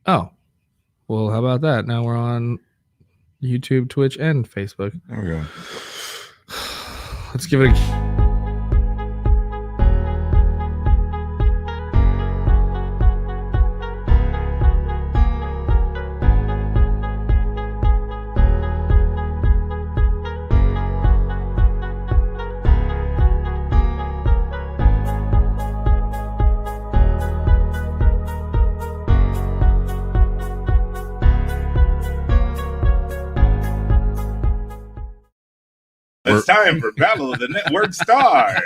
Oh, well, how about that? Now we're on YouTube, Twitch, and Facebook. There we go. Let's give it a... It's time for Battle of the Network Stars.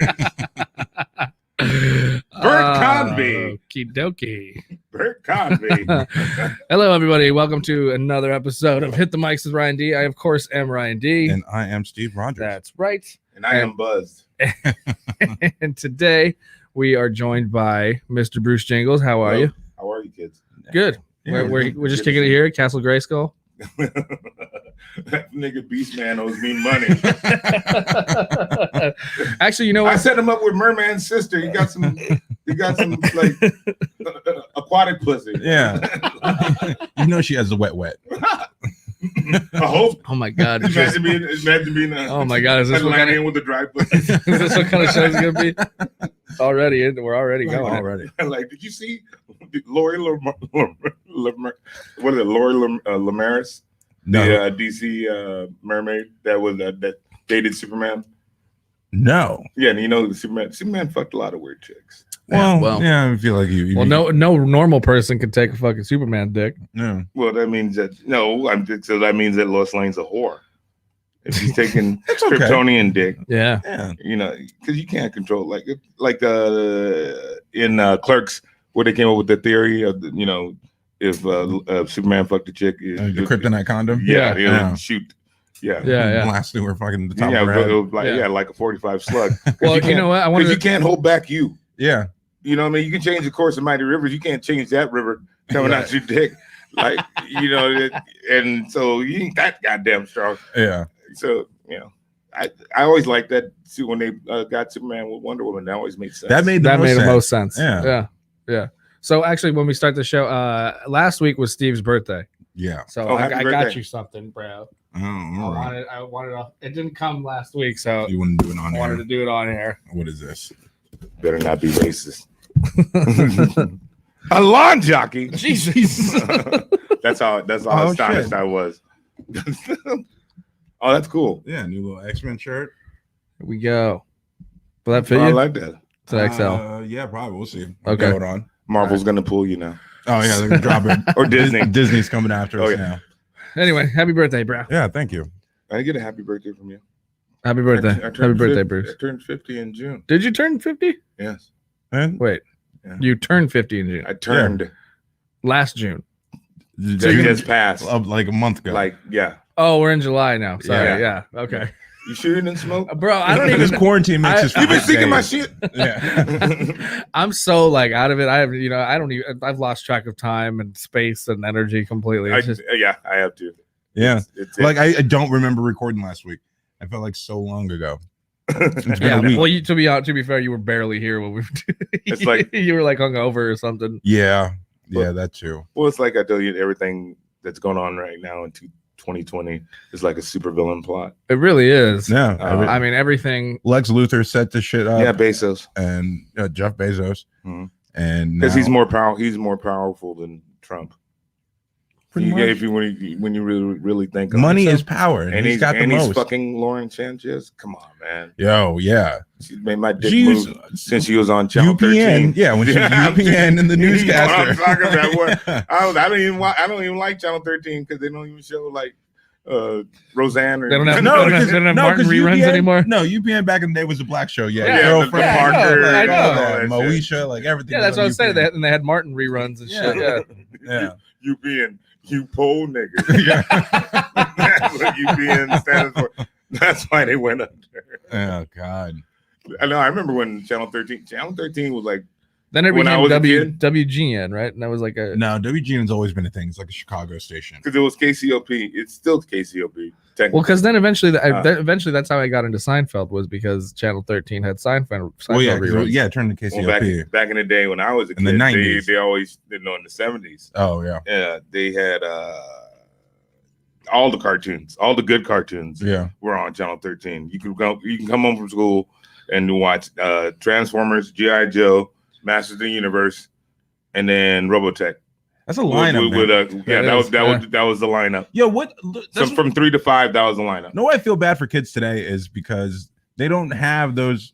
Bert Convy. Okie dokie. Bert Convy. Hello, everybody. Welcome to another episode of Hit the Mics with Ryan D. I, of course, am Ryan D. And I am Steve Rogers. That's right. And I am buzzed. And today we are joined by Mr. Bruce Jingles. How are you? How are you, kids? Good. Yeah, We're just kicking it here at Castle Grayskull. That nigga Beast Man owes me money. Actually, you know I what? set him up with Merman's sister. He got some like aquatic pussy. Yeah. You know she has the wet. I hope. Oh my God! Imagine being Oh my God! Is this what kind of, with the dry pussy? is this what kind of show it's gonna be? Already, we're already going. Already. Like, did you see Lori Lemaris? No. The DC mermaid that dated Superman. No. Yeah, and you know Superman fucked a lot of weird chicks. Well, yeah, I feel like you. Well, no normal person can take a fucking Superman dick. Yeah. Well, that means that so that means that Lois Lane's a whore. If she's taking It's okay. Kryptonian dick, Yeah. Yeah. you know, because you can't control like in Clerks where they came up with the theory of if Superman fucked a chick, The kryptonite condom. yeah, he'll Yeah. shoot. Yeah. Yeah. Blast through her fucking the top Yeah, of her but it head. was like Yeah. like a 45 slug. Well, you know what? I wanted Because to. you can't hold back you. Yeah. You know what I mean? You can change the course of mighty rivers. You can't change that river coming out your dick. Like, and so you ain't that goddamn strong. Yeah. So, I always liked that too when they got Superman with Wonder Woman. That always made sense. That made That made the sense. most sense. Yeah. Yeah. So actually, when we start the show, last week was Steve's birthday. Yeah. So Oh, I happy got birthday. you something, bro. Oh, all right. I wanted. It didn't come last week, so You wouldn't do it on I wanted air. to do it on air. What is this? Better not be racist. A lawn jockey. Jesus. That's how Oh, astonished shit. I was. Oh, that's cool. Yeah, new little X-Men shirt. Here we go. Will that fit I you? like that. It's an XL. Yeah, probably. We'll see. Okay. Hold on. Marvel's gonna pull you now. Oh yeah, they're gonna drop it. Or Disney. Disney's coming after us Oh, yeah. now. Anyway, happy birthday, bro. Yeah, thank you. I get a happy birthday from you. Happy birthday. I Happy turned birthday, 50 Bruce. I turned 50 in June. Did you turn 50? Yes. And Wait. Yeah. You turned 50 in June. I turned Last June. that June, just passed. like a month ago. Like, yeah. Oh, we're in July now. Sorry. Yeah. Yeah. Okay. You sure you didn't smoke? Bro, I don't This even. quarantine makes us. You've been forget seeking my days. shit. Yeah. I'm so like out of it. I have, I don't even. I've lost track of time and space and energy completely. It's just, I have to. Yeah. It's Like I don't remember recording last week. I felt like so long ago. It's been yeah. a week. Well, to be fair, you were barely here when we. It's like- you were like hungover or something. Yeah, that too. Well, it's like I tell you, everything that's going on right now in 2020 is like a supervillain plot. It really is. Yeah, I mean, everything. Lex Luthor set the shit up. Yeah, Bezos, and Jeff Bezos, Mhm. and because he's now- more powerful than Trump. Pretty much. If you when you really think of money it. is power, and he's got the he's most. fucking Lauren Sanchez. Come on, man. Yo, yeah, She made my dick She's- move since she was on Channel 13. UPN. Yeah, when she was Yeah, UPN in the you know what newscaster. I'm talking about. What- I don't even like Channel 13 because they don't even show like Roseanne or They don't have- No, They don't have Martin 'cause reruns UPN anymore? No, UPN back in the day was a black show. Yeah, Yeah, Girlfriend yeah, Parker, I know. all that shit. Moesha, like everything. Yeah, that's was what I on was saying. UPN. And they had Martin reruns and shit. Yeah. Yeah. You being you pole nigga. Yeah. That's what you being standing for. That's why they went under. Oh God. I know. I remember when Channel 13 was like Then it When I became was a kid? WGN, right? And that was like a. No, WGN's always been a thing. It's like a Chicago station. because it was KCOP. It's still KCOP. Well, because then eventually, Uh, that's how I got into Seinfeld, was because Channel 13 had Seinfeld. Well, yeah, reruns. yeah. Turn to well, KCLP. back in the day when I was a In the kid, 90s. they always in the 70s. Oh yeah, Yeah, they had all the cartoons, all the good cartoons. yeah. Were on Channel 13. You can come home from school and watch Transformers, G.I. Joe, Masters of the Universe, and then Robotech. That's a lineup. That was the lineup. Yo, what? So from 3 to 5, that was the lineup. No, I feel bad for kids today is because they don't have those.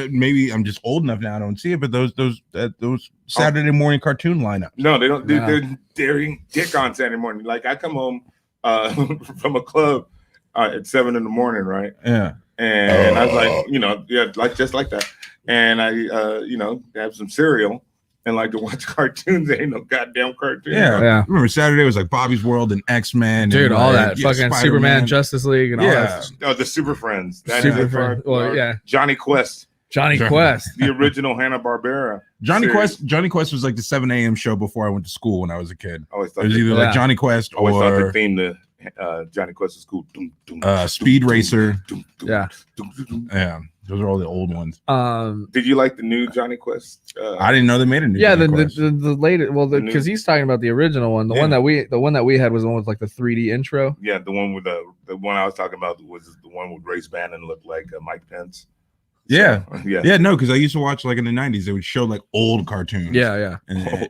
Maybe I'm just old enough now. I don't see it, but those Saturday morning cartoon lineup. No, they don't. They're dick on Saturday morning. Like I come home from a club at 7 a.m, right? Yeah. And I was like, like just like that. And I, have some cereal and like to watch cartoons. There ain't no goddamn cartoon. Yeah. Yeah. Remember Saturday was like Bobby's World and X-Men. Dude, and all like, that fucking Spider-Man. Superman, Justice League, and all that. Oh, the Super Friends. Super Friends. Well, yeah. Johnny Quest, Johnny Quest. the original Hanna-Barbera. Johnny series. Quest was like the 7 a.m. show before I went to school when I was a kid. I always It thought was either like Yeah. Johnny Quest I always thought the or theme to Johnny Quest was cool. Speed Racer. Yeah. Yeah, those are all the old ones. Did you like the new Johnny Quest? I didn't know they made a new. Yeah, Johnny the Quest. latest. Well, because he's talking about the original one. The Yeah. one that we had was the one with like the 3D intro. Yeah, the one with the one I was talking about was the one with Grace Bannon looked like Mike Pence. Yeah. Yeah. Yeah, no, because I used to watch like in the 90s, they would show like old cartoons. Yeah.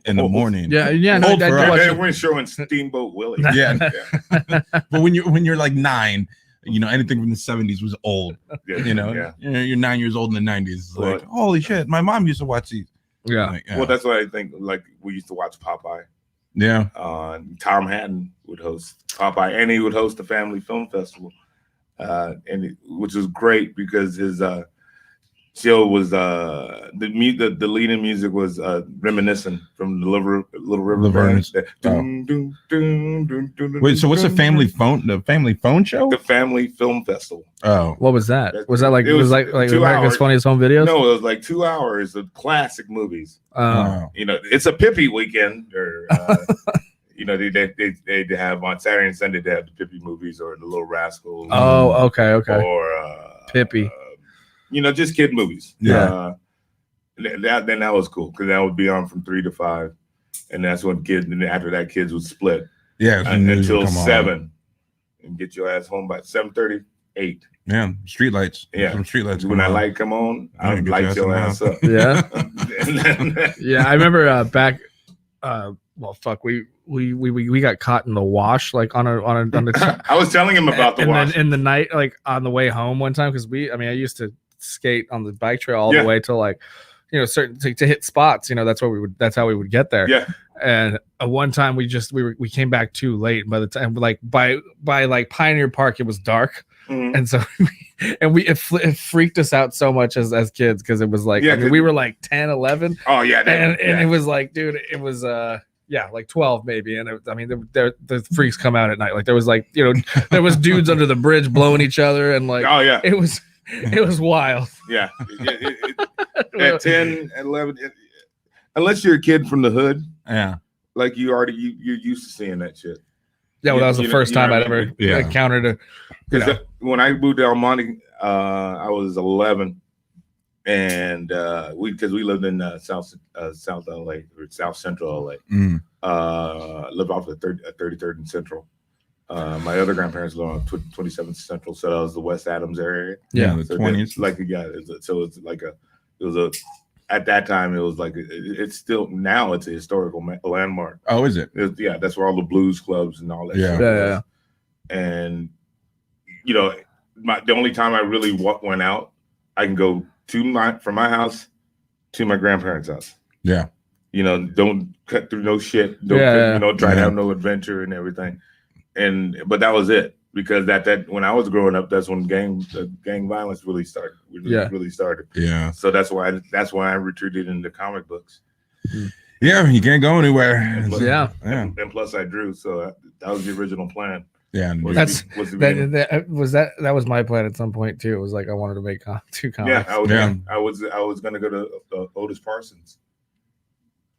In the morning. Yeah. No, Old I for did us. watch They it. weren't showing Steamboat Willie. Yeah. But when you're like 9, anything from the 70s was old. Yeah. You're 9 years old in the 90s. It's like, Right. holy shit, my mom used to watch these. Yeah. Like, Well, that's what I think. Like we used to watch Popeye. yeah. Tom Hatton would host Popeye, and he would host the Family Film Festival, which was great because his show was the leading music was reminiscent from the Little River Laverne's. Band. Wait, so what's the family phone show? The Family Film Festival. Oh, What was that? Was that like It was like 2 America's hours. Funniest Home Videos? No, it was like 2 hours of classic movies. oh. It's a Pippi weekend, or they have on Saturday and Sunday they have the Pippi movies or the Little Rascals. Oh, okay. Or Pippi. Just kid movies. Yeah. That was cool because that would be on from 3 to 5, and that's when kids. And after that, kids would split Yeah. the news would until come on. 7, and get your ass home by 7:30, 8. Yeah. Streetlights. Yeah. Some streetlights. When that light come on, Yeah, I'd get light your your ass ass up. Yeah. And then- Yeah, I remember back. Well, fuck, we got caught in the wash like on the I was telling him about the and wash. then in the night, like on the way home one time, because I used to skate on the bike trail all Yeah. the way to like certain to hit spots. That's how we would get there. Yeah. And one time we came back too late. By the time like by like Pioneer Park, it was dark. Mhm. And so it freaked us out so much as kids because it was like Yeah, we were like 10, 11. Oh yeah, And it was like, dude, it was like 12 maybe. And the freaks come out at night. Like there was like, there was dudes under the bridge blowing each other and like oh yeah, it was wild. yeah. At 10, 11, unless you're a kid from the hood, Yeah. like you're used to seeing that shit. Yeah, well, that was the You know- first you know time what I'd I mean? ever Yeah. encountered a Because when I moved to El Monte, I was 11, and because we lived in South LA or South Central LA, Mm. lived off of 33rd and Central. My other grandparents lived on 27th Central, so that was the West Adams area. Yeah, the So 20s. At that time it was like it's still now it's a historical landmark. Oh, is it? That's where all the blues clubs and all that. Yeah. shit Yeah, was. And the only time I really went out, I can go from my house to my grandparents' house. Yeah. Don't cut through no shit. Don't try to Yeah. have no adventure and everything. But that was it, because that when I was growing up, that's when gang violence really started. Really started. Yeah. So that's why I retreated into comic books. Yeah. You can't go anywhere. Yeah. Yeah. And plus I drew, so that was the original plan. Yeah. That's- was to be in- that was my plan at some point too. It was like I wanted to make two yeah, comics. I was gonna go to Otis Parsons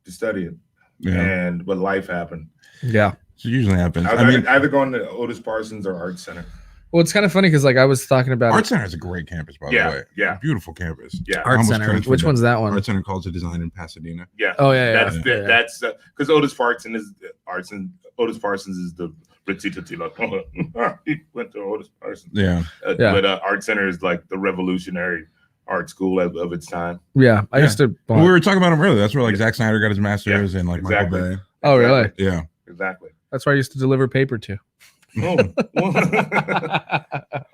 to study it, Yeah. but life happened. Yeah. So it usually happens. I was either going to Otis Parsons or Art Center. Well, it's kind of funny because like I was talking about Art Center is a great campus, by the way. Yeah. Beautiful campus. Yeah. Art almost Center. transferred Which to one's that one? Art Center College of Design in Pasadena. Yeah. Oh yeah, That's yeah. that's because Otis Parsons is Otis Parsons is the Ritzy Tootsie Love. He went to Otis Parsons. Yeah. Yeah. But Art Center is like the revolutionary art school of its time. Yeah, I used to. Well, we were talking about him earlier. That's where like Zack Snyder got his master's and like exactly. Michael Bay. Oh really? Yeah. Exactly. That's where I used to deliver paper to. Oh.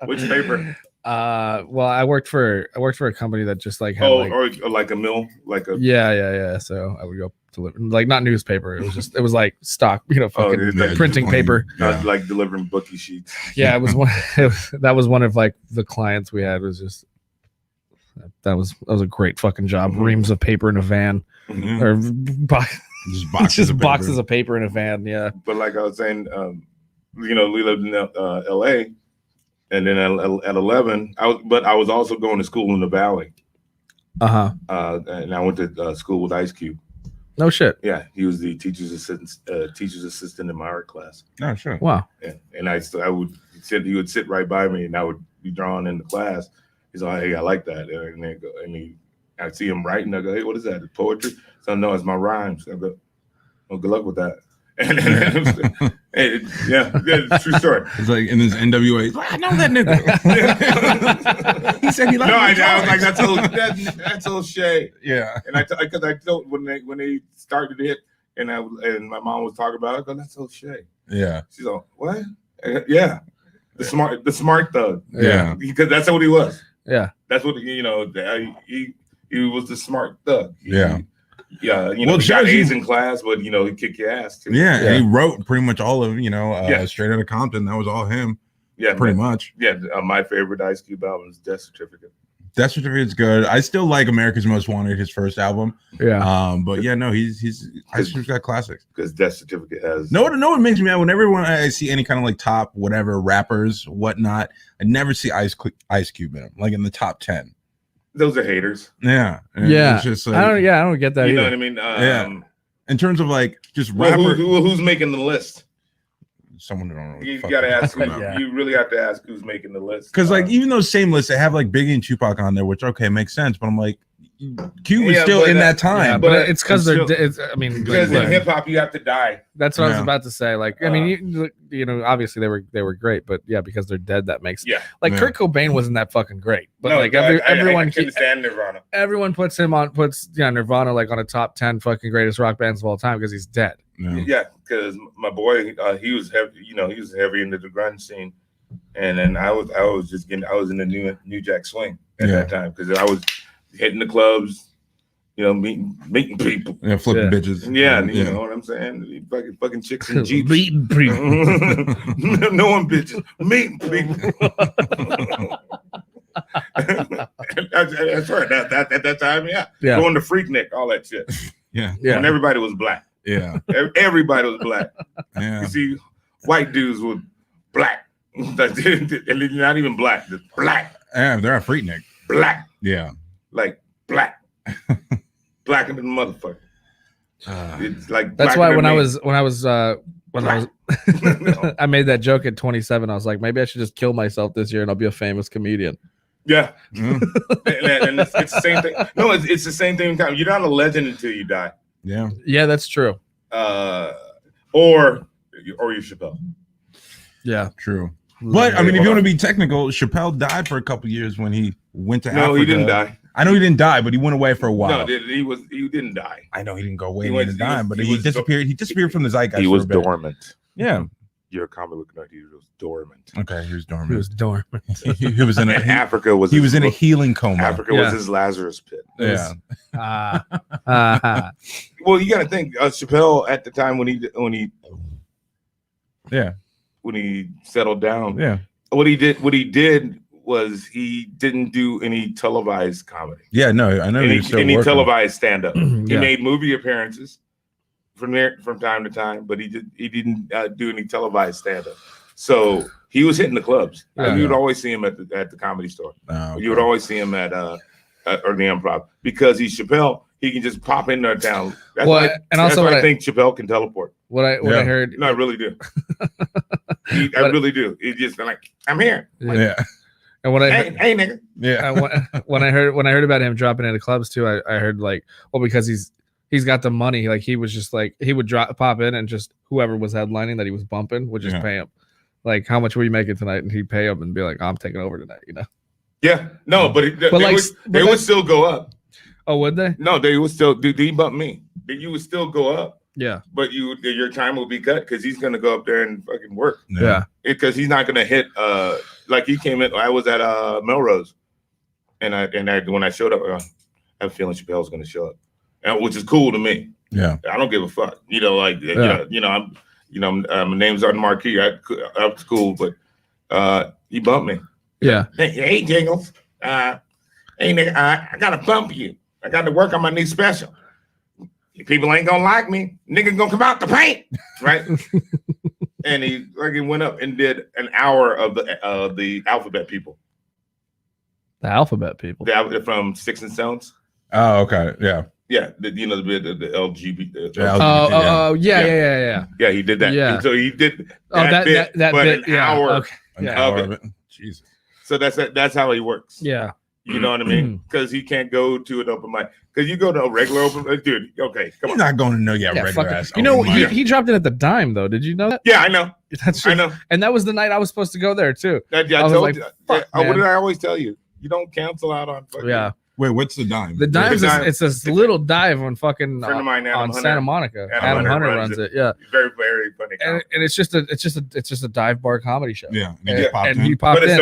Which paper? Well, I worked for a company that just like had or like a mill, like a yeah. So I would go deliver, like not newspaper. It was like stock, fucking it's like printing paper. like delivering bookie sheets. Yeah, it was one. That was one of like the clients we had. Was just that was a great fucking job. Mhm. Reams of paper in a van, Mhm. or Just boxes of paper in a van. Yeah. But like I was saying, we lived in L.A. and then at 11, I was also going to school in the Valley. And And I went to school with Ice Cube. no shit. Yeah, he was the teacher's assistant in my art class. Oh, sure. Wow. Yeah, and he would sit right by me, and I would be drawn in the class. He's like, "Hey, I like that," I'd see him writing. I go, "Hey, what is that? Poetry?" So no, it's my rhymes. I go, "Oh, good luck with that." Yeah, true story. It's like in this NWA. I know that nigga. He said he liked. No, I was like, that's O'Shea. Yeah. And because I told when they started it, and my mom was talking about it, I go, that's O'Shea. Yeah. She's like, what? Yeah, the smart thug. Yeah. Because that's what he was. Yeah. That's what he was the smart thug. Yeah. Yeah, Well, he it got shows A's you- in class, but he kicked your ass too. Yeah. Yeah. And he wrote pretty much all of Yeah. Straight Outta Compton. That was all him. Yeah, Pretty much. Yeah, my favorite Ice Cube album is Death Certificate. Death Certificate's good. I still like America's Most Wanted, his first album. Yeah. But yeah, no, he's Ice Cube's got classics. Because Death Certificate has No, what makes me mad whenever I see any kind of like top whatever rappers, whatnot, I never see Ice Cube in them, like in the top 10. those are haters. Yeah. And Yeah. It's just like, I don't get that You know either. what I mean? Yeah. In terms of like just Well, rapper, who's making the list? someone who don't know. You gotta ask. Yeah. You really have to ask who's making the list. Because like even those same lists, they have like Biggie and Tupac on there, which okay makes sense. But I'm like, Cube was Yeah, still but in that- that time. Yeah, but but it's because it's they're. still- I mean, because like, in hip hop you have to die. that's what I was Yeah. about to say. Like, I mean, obviously they were great, but yeah, because they're dead, that makes Yeah. like Yeah. Kurt Cobain wasn't that fucking great, but No, like I everyone couldn't stand Nirvana. everyone puts Nirvana like on a top 10 fucking greatest rock bands of all time because he's dead. Yeah. Yeah, because my boy, he was heavy. He was heavy into the grunge scene, and then I was in the New Jack Swing at that time because I was hitting the clubs, meeting people. Yeah, flipping Yeah. bitches. Yeah, you know what I'm saying? Fucking chicks and jeeps. Beating people. No one bitches. Meeting people. That's right. At that time, yeah. Yeah. Going to Freaknik, all that shit. Yeah. Yeah. And everybody was black. Yeah. Everybody was black. Yeah. You see, white dudes were black. And they're not even black. Just black. Yeah, they're a Freaknik. Black. Yeah. Like black. Blacker than motherfucker. It's like That's blacker why than when I me. was I made that joke at 27. I was like, maybe I should just kill myself this year and I'll be a famous comedian. Yeah. Mm. and it's the same thing. No, it's the same thing. You're not a legend until you die. Yeah. Yeah, that's true. Or you Chappelle. Yeah. True. But I mean, if you want to be technical, Chappelle died for a couple years when he went to Africa. No, he didn't die. I know he didn't die, but he went away for a while. No, he didn't die. I know he didn't go away. He He was- didn't he die, was- but he he was disappeared. He disappeared from the zeitgeist. He for was a bit. dormant. Yeah. Your comic book nerd, he was dormant. Okay. He was dormant. He was dormant. he was in a. And Africa was He his- was in a healing coma. Africa Yeah. was his Lazarus pit. Yeah. Well, you got to think Chappelle at the time when he settled down. Yeah. What he did was he didn't do any televised comedy. Yeah. No, I know he was still Any working. televised stand up. He Yeah. made movie appearances from time to time, but he didn't do any televised stand up. So he was hitting the clubs. Yeah. You would always see him at the comedy store. Oh, okay. You would always see him at or the Improv because he's Chappelle. He can just pop in there town. That's Well, why, and that's also why what I I- think Chappelle can teleport. What I Yeah. heard No, I really do. I But- really do. It's just like I'm here. Yeah. And when I Hey, nigga. Yeah. when I heard about him dropping into clubs too, I heard like, well, because he's got the money. Like he was just like he would pop in and just whoever was headlining that he was bumping would just Yeah. pay him. Like, how much were you making tonight? And he'd pay him and be like, I'm taking over tonight. You know? Yeah. No, but they like, would still go up. Oh, would they? No, they would still do. He bumped me. You would still go up, Yeah. but your time will be cut because he's gonna go up there and fucking work. Yeah. Because he's not gonna hit. Like he came in. I was at Melrose, and when I showed up, I have a feeling Chappelle's gonna show up, and which is cool to me. Yeah. I don't give a fuck. You know, like my name's on the marquee. That's cool, but he bumped me. Yeah. Hey, Jingles. Hey, nigga, I gotta bump you. I got to work on my new special. People ain't gonna like me. Nigga gonna come out the paint, right? And he went up and did an hour of the alphabet people. The alphabet people. From Sticks and Stones. Oh, okay. Yeah. Yeah, the LGBT. Yeah. Yeah, he did that. Yeah. And so he did That bit, that but bit. an Yeah. hour. Okay. An Yeah. hour of of it. Jesus. So that's how he works. Yeah. You know what I mean? Because he can't go to an open mic. Because you go to a regular open mic, dude. Okay, come He's on. not going to know you have Yeah, regular fuck it. ass. You know, open he, mic. he dropped it at the Dime though. Did you know that? Yeah, I know. That's I know. And that was the night I was supposed to go there too. I I was told like, you. fuck, What man. did I always tell you? You don't cancel out on fucking. Yeah. Wait, what's the dime? The Dime's Dime. it's this little dive on fucking Friend of mine, Adam on Hunter. Santa Monica. Adam Adam Hunter Hunter runs runs it. Yeah. Very, very funny. And it's just a dive bar comedy show. Yeah. And, And, he just popped and in. he popped But in.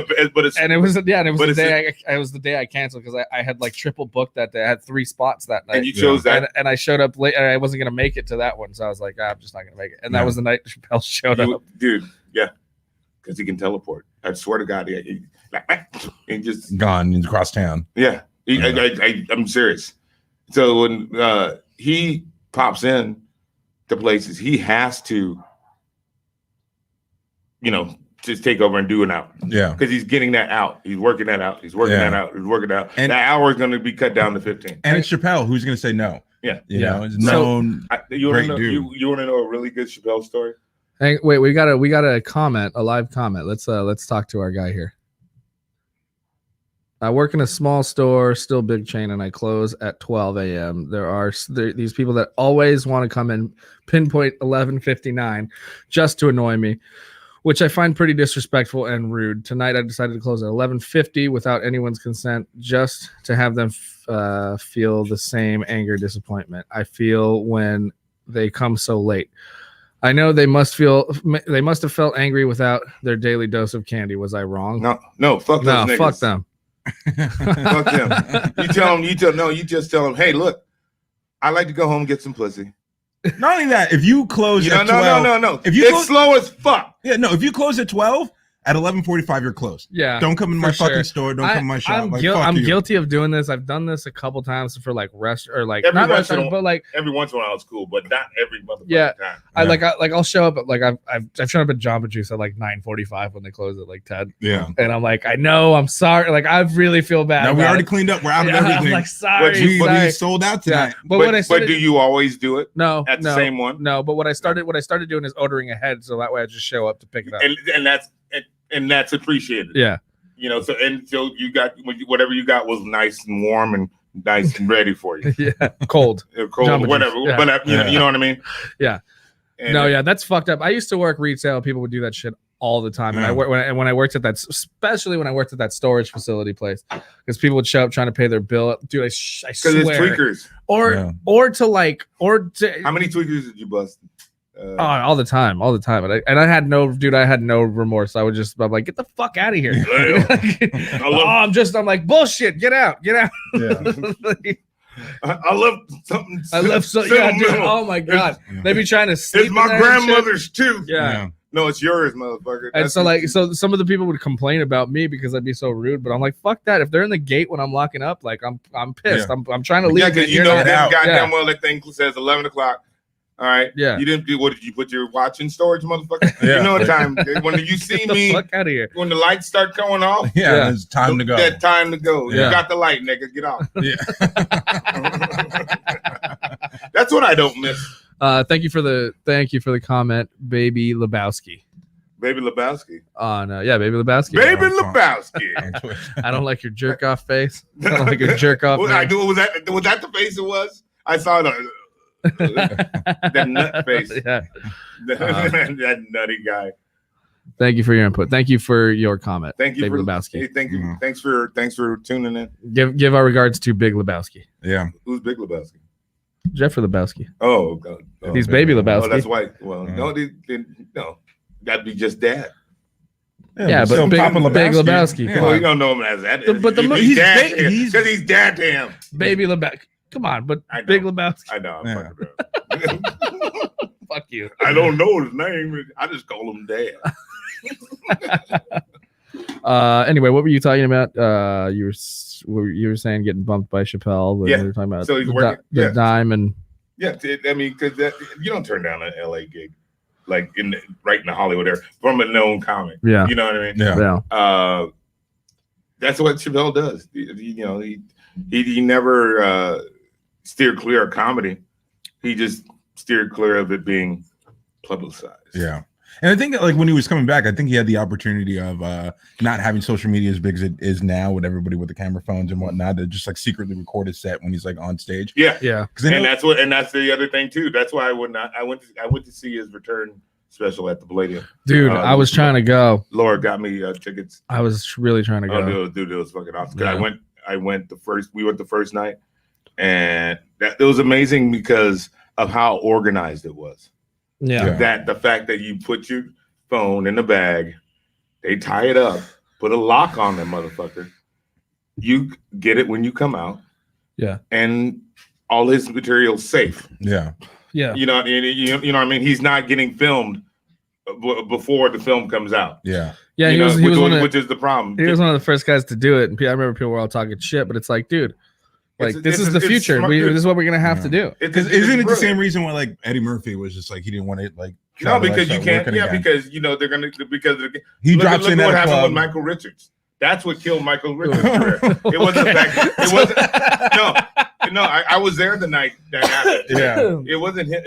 it's And it was the but it's day I was the day I canceled because I had like triple booked that day. I had 3 spots that night. and you chose that. And I showed up late and I wasn't gonna make it to that one. So I was like, I'm just not gonna make it. And that Yeah. was the night Chappelle showed up. Dude, yeah, because he can teleport. I swear to God, he just Gone. He's across town. yeah. I'm serious. So when he pops in to places, he has to, just take over and do it out Yeah. because he's getting that out. He's working that out. He's working Yeah. that out. He's working it out. And- that hour is going to be cut down to 15. And it's Chappelle. Who's going to say no? Yeah. You Yeah. know, it's So- known. You want Great to know? dude. You want to know a really good Chappelle story? Hey, wait, we got a comment, a live comment. Let's talk to our guy here. I work in a small store, still big chain, and I close at 12 a.m. There are these people that always want to come in pinpoint 11:59 just to annoy me, which I find pretty disrespectful and rude. Tonight, I decided to close at 11:50 without anyone's consent, just to have them feel the same anger, disappointment I feel when they come so late. I know they must have felt angry without their daily dose of candy. Was I wrong? No, fuck those No, niggas. fuck them. Fuck them. You just tell them, hey, look, I like to go home and get some pussy. Not only that, if you close at 12, No. If you It's close- slow as fuck. yeah, no, if you close at 12, at 11:45 you're closed. Yeah. Don't come in my for sure. fucking store. Don't come in my shop. I'm, Like, guil- fuck I'm you. guilty of doing this. I've done this a couple times for like not Every once in a restaurants, but like Every once in a while it's cool, but not every motherfucking Yeah. time. I'll show up at like I've shown up at Jamba Juice at like 9:45 when they close at like 10, Yeah. and I'm like, I know, I'm sorry, like I really feel bad. Now we about already it. cleaned up. We're out of Yeah, I'm everything. like, sorry, But you- sorry. we sold out Yeah. tonight. But what I But started, do you always do it no at the no, same one? No, but what I started doing is ordering ahead, so that way I just show up to pick it up. And that's appreciated. Yeah. So you got whatever you got was nice and warm and nice and ready for you. Yeah, cold. Cold, Jamba Juice, whatever. yeah. But you know what I mean? Yeah. And No, yeah, that's fucked up. I used to work retail. People would do that shit all the time, and Yeah. when I worked at that, especially when I worked at that storage facility place, because people would show up trying to pay their bill. Dude, I because swear. it's tweakers. Or Yeah. or to How many tweakers did you bust? all the time. And I had no remorse. I'm like, get the fuck out of here. I'm like, bullshit. Get out. Yeah. I love something. I left so yeah, dude. sentimental. Oh my god. Yeah. They be trying to sleep. It's in my there and shit. grandmother's too. Yeah. No, it's yours, motherfucker. And That's so what- so some of the people would complain about me because I'd be so rude, but I'm like, fuck that. If they're in the gate when I'm locking up, like I'm pissed. Yeah. I'm trying to leave. yeah, and because you you're know not that out. goddamn Yeah. well that thing says 11 o'clock. All right. Yeah. You didn't do what did you put your watch in storage, motherfucker? Yeah. You know what time when you see Get the me fuck out of here. when the lights start going off. Yeah. It's time to go. That time to go. Yeah. You got the light, nigga. Get off. Yeah. That's what I don't miss. Thank you for the comment, baby Lebowski. Baby Lebowski. On Baby Lebowski. Baby on Lebowski. Twitch. I don't like your jerk off face. I don't like your jerk off. I do. Was that the face it was? I saw that nut face. Yeah. That nutty guy. Thank you for your input. Thank you for your comment. Thank you Baby for Lebowski. Hey, thank you. Mhm. Thanks for tuning in. Give our regards to Big Lebowski. Yeah. Who's Big Lebowski? Jeffrey Lebowski. Oh God. Oh, He's Baby Lebowski. oh, that's white. Well, Yeah. no, that'd be just Dad. Yeah, but still Big- Papa Big Lebowski. Yeah. Come Well, on. you don't know him as that. But he's dad. he's- Because he's dad to him. Baby Lebowski. Come on, but I know. Big Lebowski. I know. I'm Yeah. fucking around. Fuck you. I don't know his name. I just call him Dad. Anyway, what were you talking about? You were saying getting bumped by Chappelle. When Yeah. we were talking about So he's the, working- the yeah. dime and Yeah, I mean, because you don't turn down an LA gig like right in the Hollywood area from a known comic. yeah, You know what I mean? Yeah. yeah, That's what Chappelle does. He never steered clear of comedy. He just steered clear of it being publicized. Yeah. And I think that, like, when he was coming back, I think he had the opportunity of not having social media as big as it is now with everybody with the camera phones and whatnot to just like secretly record his set when he's like on stage. Yeah. yeah. Because And that's the other thing too. That's why I went to see his return special at the Palladium. Dude, I was trying to go. Laura got me tickets. I was really trying to go. Oh, dude, it was fucking awesome. 'Cause Yeah. we went the first night, and it was amazing because of how organized it was. Yeah. Yeah. That the fact that you put your phone in the bag, they tie it up, put a lock on that motherfucker. You get it when you come out. Yeah. And all his material's safe. yeah. Yeah. You know what I mean? He's not getting filmed before the film comes out. Yeah. Yeah. You He know, was one of, which is the problem. he was one of the first guys to do it. And I remember people were all talking shit, but it's like, dude, like this is the future. smart, This is what we're gonna have to do. Because isn't it the same reason why like Eddie Murphy was just like he didn't want to like No, try to, because like, you start can't. working Yeah, again. because they're gonna he look drops in what at a happened club. with Michael Richards. That's what killed Michael Richards' career. It wasn't the fact. It wasn't. No. I was there the night that happened. Yeah. It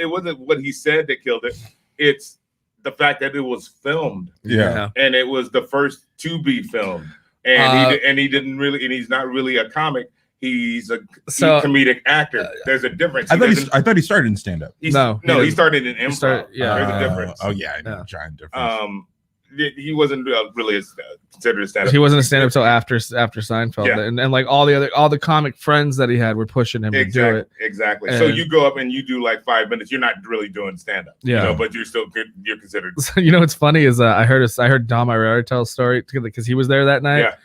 wasn't what he said that killed it. It's the fact that it was filmed Yeah. and it was the first to be filmed, and he didn't really, and he's not really a comic. He's a comedic actor. There's a difference. I thought he started in stand up. He No, started in improv. yeah. There's a difference. Oh yeah, I know. Yeah. Giant difference. He wasn't really considered a stand-up. He wasn't a stand-up till after Seinfeld, Yeah. and like all the comic friends that he had were pushing him to do it. Exactly. And- So you go up and you do like 5 minutes. You're not really doing stand-up. Yeah. You know, but you're still good. You're considered. So, you know what's funny is I heard Dom Irrera tell a story because he was there that night. Yeah.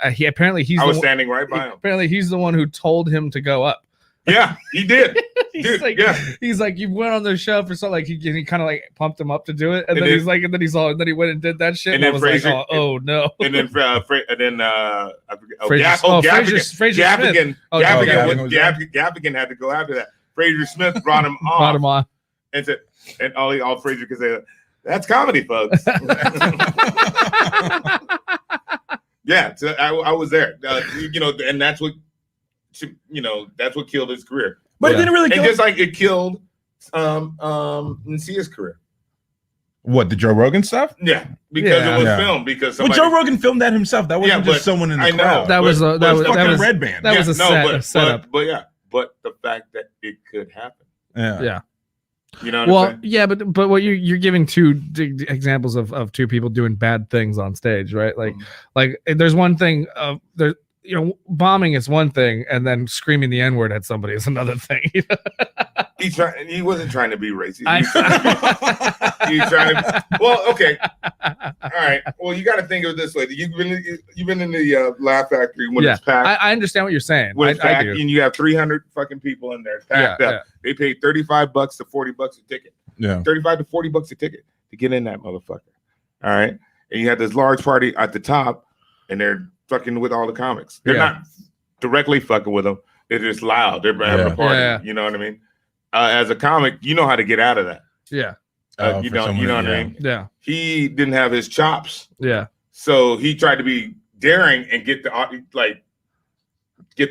And he's I was the, standing right by him. apparently he's the one who told him to go up. Yeah, he did. He's Dude, like, yeah. he's like, you went on their show for something. Like he kind of like pumped him up to do it, and And then then- he's like, and then he went and did that shit. And And, I then was Fraser- like, oh no. And then I forget. Fraser Smith. Gaffigan. Oh, Gaffigan had to go after that. Fraser Smith brought him off Brought him on. and said, and all Fraser could say, that's comedy, folks. Yeah, so I was there. And that's what killed his career. But it didn't really And kill just like it killed Nacia's career. what, the Joe Rogan stuff? Yeah, because it was Yeah. filmed. Because Well, somebody, Joe Rogan filmed that himself. That wasn't Yeah, just but someone in the I know. crowd. That was but that fucking was Red Band. that was a setup. But the fact that it could happen. Yeah. Yeah. You know what I'm Well, saying? yeah, but what you're giving two examples of two people doing bad things on stage, right? Like there's one thing of there. Bombing is one thing, and then screaming the N-word at somebody is another thing. He wasn't trying to be racist. I- He's trying to. Well, okay. All right. Well, you got to think of it this way. You've been in the Laugh Factory when it's packed. I understand what you're saying. When it's I packed, do. and you have 300 fucking people in there packed up. Yeah. They paid $35 to $40 a ticket. Yeah. 35 to $40 a ticket to get in that motherfucker. All right. And you have this large party at the top, and they're fucking with all the comics. They're Yeah. not directly fucking with them. They're just loud. They're having Yeah. a party. Yeah. You know what I mean? As a comic, you know how to get out of that. Yeah, You know what I mean? yeah, He didn't have his chops, yeah, so he tried to be daring and get the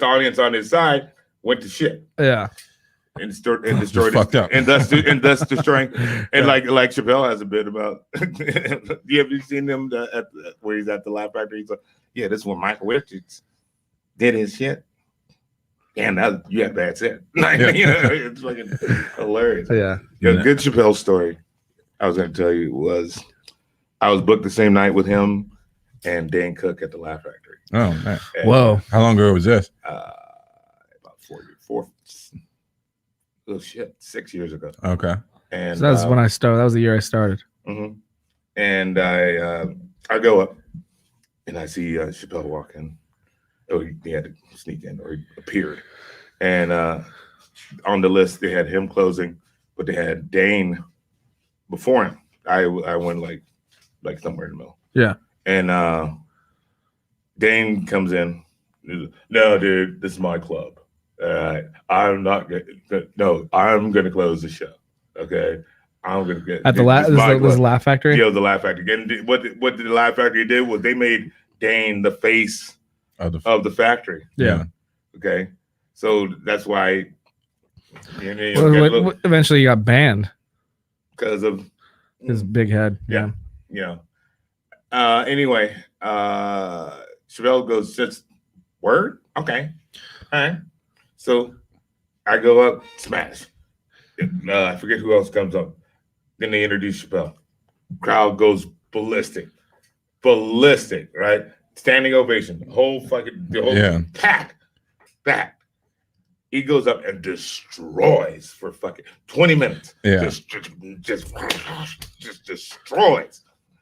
audience on his side. Went to shit. yeah. and destroyed fucked up. and thus destroying. And like Chappelle has a bit about. You have you seen them where he's at the Laugh Factory? He's like, yeah, this is when Michael Richards did his shit. And now you have bad set. Like, you know, it's fucking hilarious. Yeah. Good Chappelle story I was going to tell you was I was booked the same night with him and Dan Cook at the Laugh Factory. Oh, man. And, Whoa. How long ago was this? About 6 years ago. Okay. And So that was when I started. That was the year I started. mhm. And I go up and I see Chappelle walk in. Oh, he had to sneak in, or he appeared. And on the list, they had him closing, but they had Dane before him. I went like somewhere in the middle. Yeah. And Dane comes in. No, dude, this is my club. I'm not gonna. No, I'm gonna close the show. Okay, I'm gonna get At the Laugh Factory. Yeah, the Laugh Factory. And what the Laugh Factory did was they made Dane the face of the factory. Yeah. Okay, so that's why. Eventually, he got banned Because of his big head. Yeah. Anyway, Chappelle goes, just word? Okay. All right. So I go up, smash. I forget who else comes up. Then they introduce Chappelle. Crowd goes ballistic, right? Standing ovation. The whole pack. He goes up and destroys for fucking 20 minutes. Yeah. Just destroys.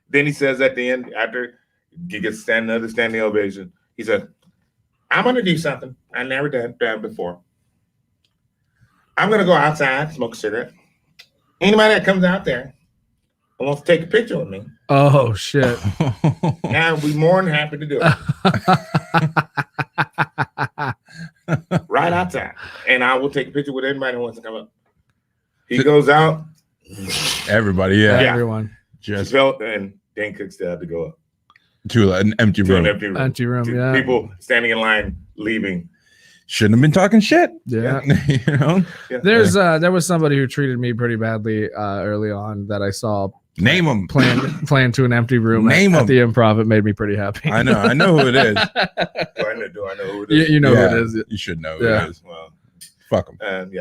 Then he says at the end, after he gets another standing ovation, he said, I'm going to do something I never done before. I'm going to go outside, smoke a cigarette. Anybody that comes out there and wants to take a picture with me, Oh shit. I'll be more than happy to do it. Right outside. And I will take a picture with anybody who wants to come up. He goes out. Everybody, yeah. Everyone. Just Chappelle and Dan Cook still had to go up to an empty to room. an empty room. Empty room. Yeah. People standing in line, leaving. Shouldn't have been talking shit. Yeah. You know? Yeah. There was somebody who treated me pretty badly early on that I saw Name them. playing to an empty room Name at 'em. the Improv. It made me pretty happy. I know who it is. Do I know who it is? You know Yeah, who it is. You should know who Yeah. it is. Well, Fuck them.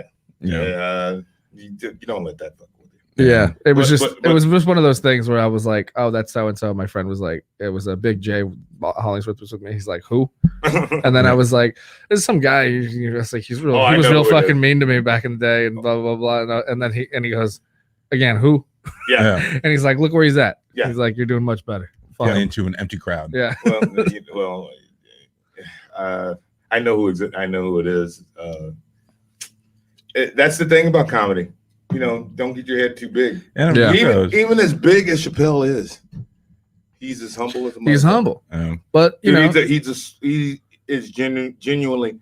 you don't let that fuck with you. Yeah, it was But- it was just one of those things where I was like, "Oh, that's so and so." My friend was like, "It was a Big J Hollingsworth was with me." He's like, "Who?" And then I was like, "There's some guy." He was like, "He's real. Oh, he I was know real who it fucking is. mean to me back in the day." And blah blah blah. And then he goes, "Again, who?" Yeah. And he's like, "Look where he's at." Yeah. He's like, "You're doing much better." Fuck Get him. into an empty crowd. Yeah. I know who it is. That's the thing about comedy. You know, don't get your head too big. And Yeah. Even as big as Chappelle is, he's as humble as a He's motherfucker. humble, Um, but you know, he is genuinely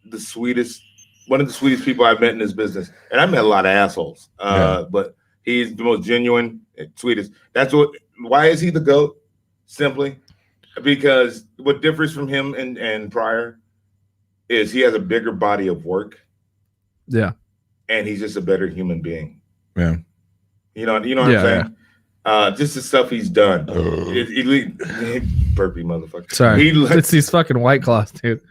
the sweetest, one of the sweetest people I've met in this business. And I met a lot of assholes, but he's the most genuine and sweetest. Why is he the GOAT? Simply because what differs from him and Pryor is he has a bigger body of work. Yeah. And he's just a better human being. Yeah. You know what Yeah, I'm saying? Just the stuff he's done. Uh. Burpee motherfucker. sorry, He it's these fucking White Claws, dude.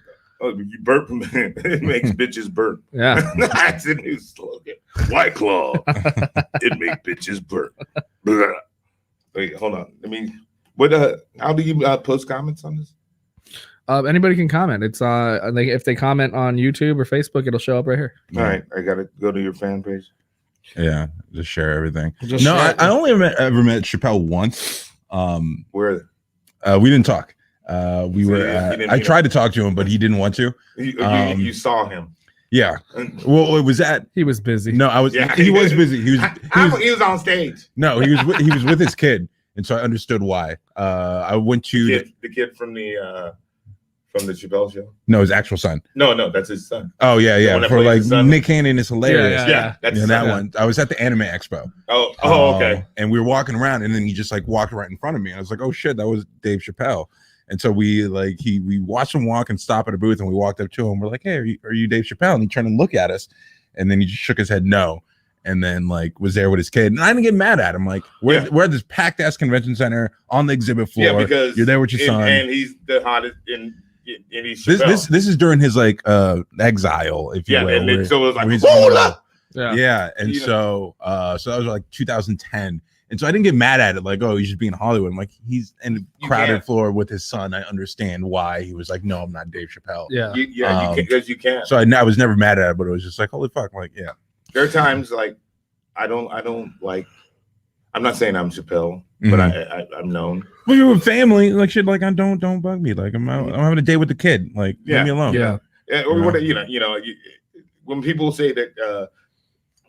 you burp, it makes bitches burp. Yeah. That's a new slogan. White Claw. It makes bitches burp. Blah. Wait, hold on. How do you post comments on this? Anybody can comment. It's if they comment on YouTube or Facebook, it'll show up right here. All right, I gotta go to your fan page. Yeah. Just share everything. Just No, share it. I only ever met Chappelle once. Where We didn't talk. We So were. you didn't I meet tried to talk to him, but he didn't want to. you saw him. Yeah. Well, it was at. He was busy. No, I was. Yeah. He was busy. He was on stage. No, he was with his kid, and so I understood why. I went to The kid from the Chappelle show. no, his actual son. No, that's his son. Oh yeah, one yeah. that For plays like his son? Nick Cannon is hilarious. Yeah. That's Yeah, his that son. one. I was at the Anime Expo. Oh, okay. And we were walking around, and then he just like walked right in front of me. And I was like, "Oh shit, that was Dave Chappelle." And so we watched him walk and stop at a booth, and we walked up to him. We're like, "Hey, are you Dave Chappelle?" And he turned and looked at us, and then he just shook his head no, and then like was there with his kid, and I didn't get mad at him. Like we're at this packed ass convention center on the exhibit floor. Yeah, because you're there with your son, and he's the hottest in he's this is during his like exile, if you will. and then, so it was like he's hold up. Yeah, and so so that was like 2010. And so I didn't get mad at it, like, oh, he's just being Hollywood. I'm like, he's in a crowded floor with his son. I understand why he was like, no, I'm not Dave Chappelle. Yeah. You can't. So I was never mad at it, but it was just like, holy fuck, like, yeah. There are times like I don't like. I'm not saying I'm Chappelle, but I'm known. Well, you're with family, like shit. Like, don't bug me. Like, I'm having a day with the kid. Like, leave me alone. Yeah. Or what when people say that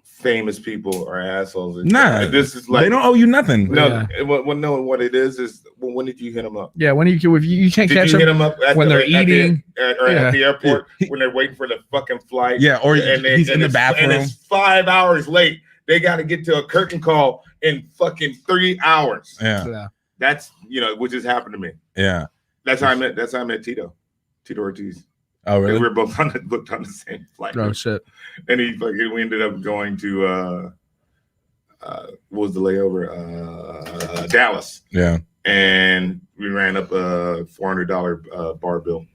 famous people are assholes, nah, this is like they don't owe you nothing. No, what it is when did you hit them up? Yeah, when you can't catch hit them them up when they're eating at the airport when they're waiting for the fucking flight. Yeah, or he's in the bathroom and it's 5 hours late. They got to get to a curtain call in fucking 3 hours. Yeah. That's what just happened to me. Yeah, that's how I met Tito Ortiz. Oh really? We were both booked on the same flight. Oh shit! And we ended up going to what was the layover? Dallas. Yeah. And we ran up a $400 bar bill.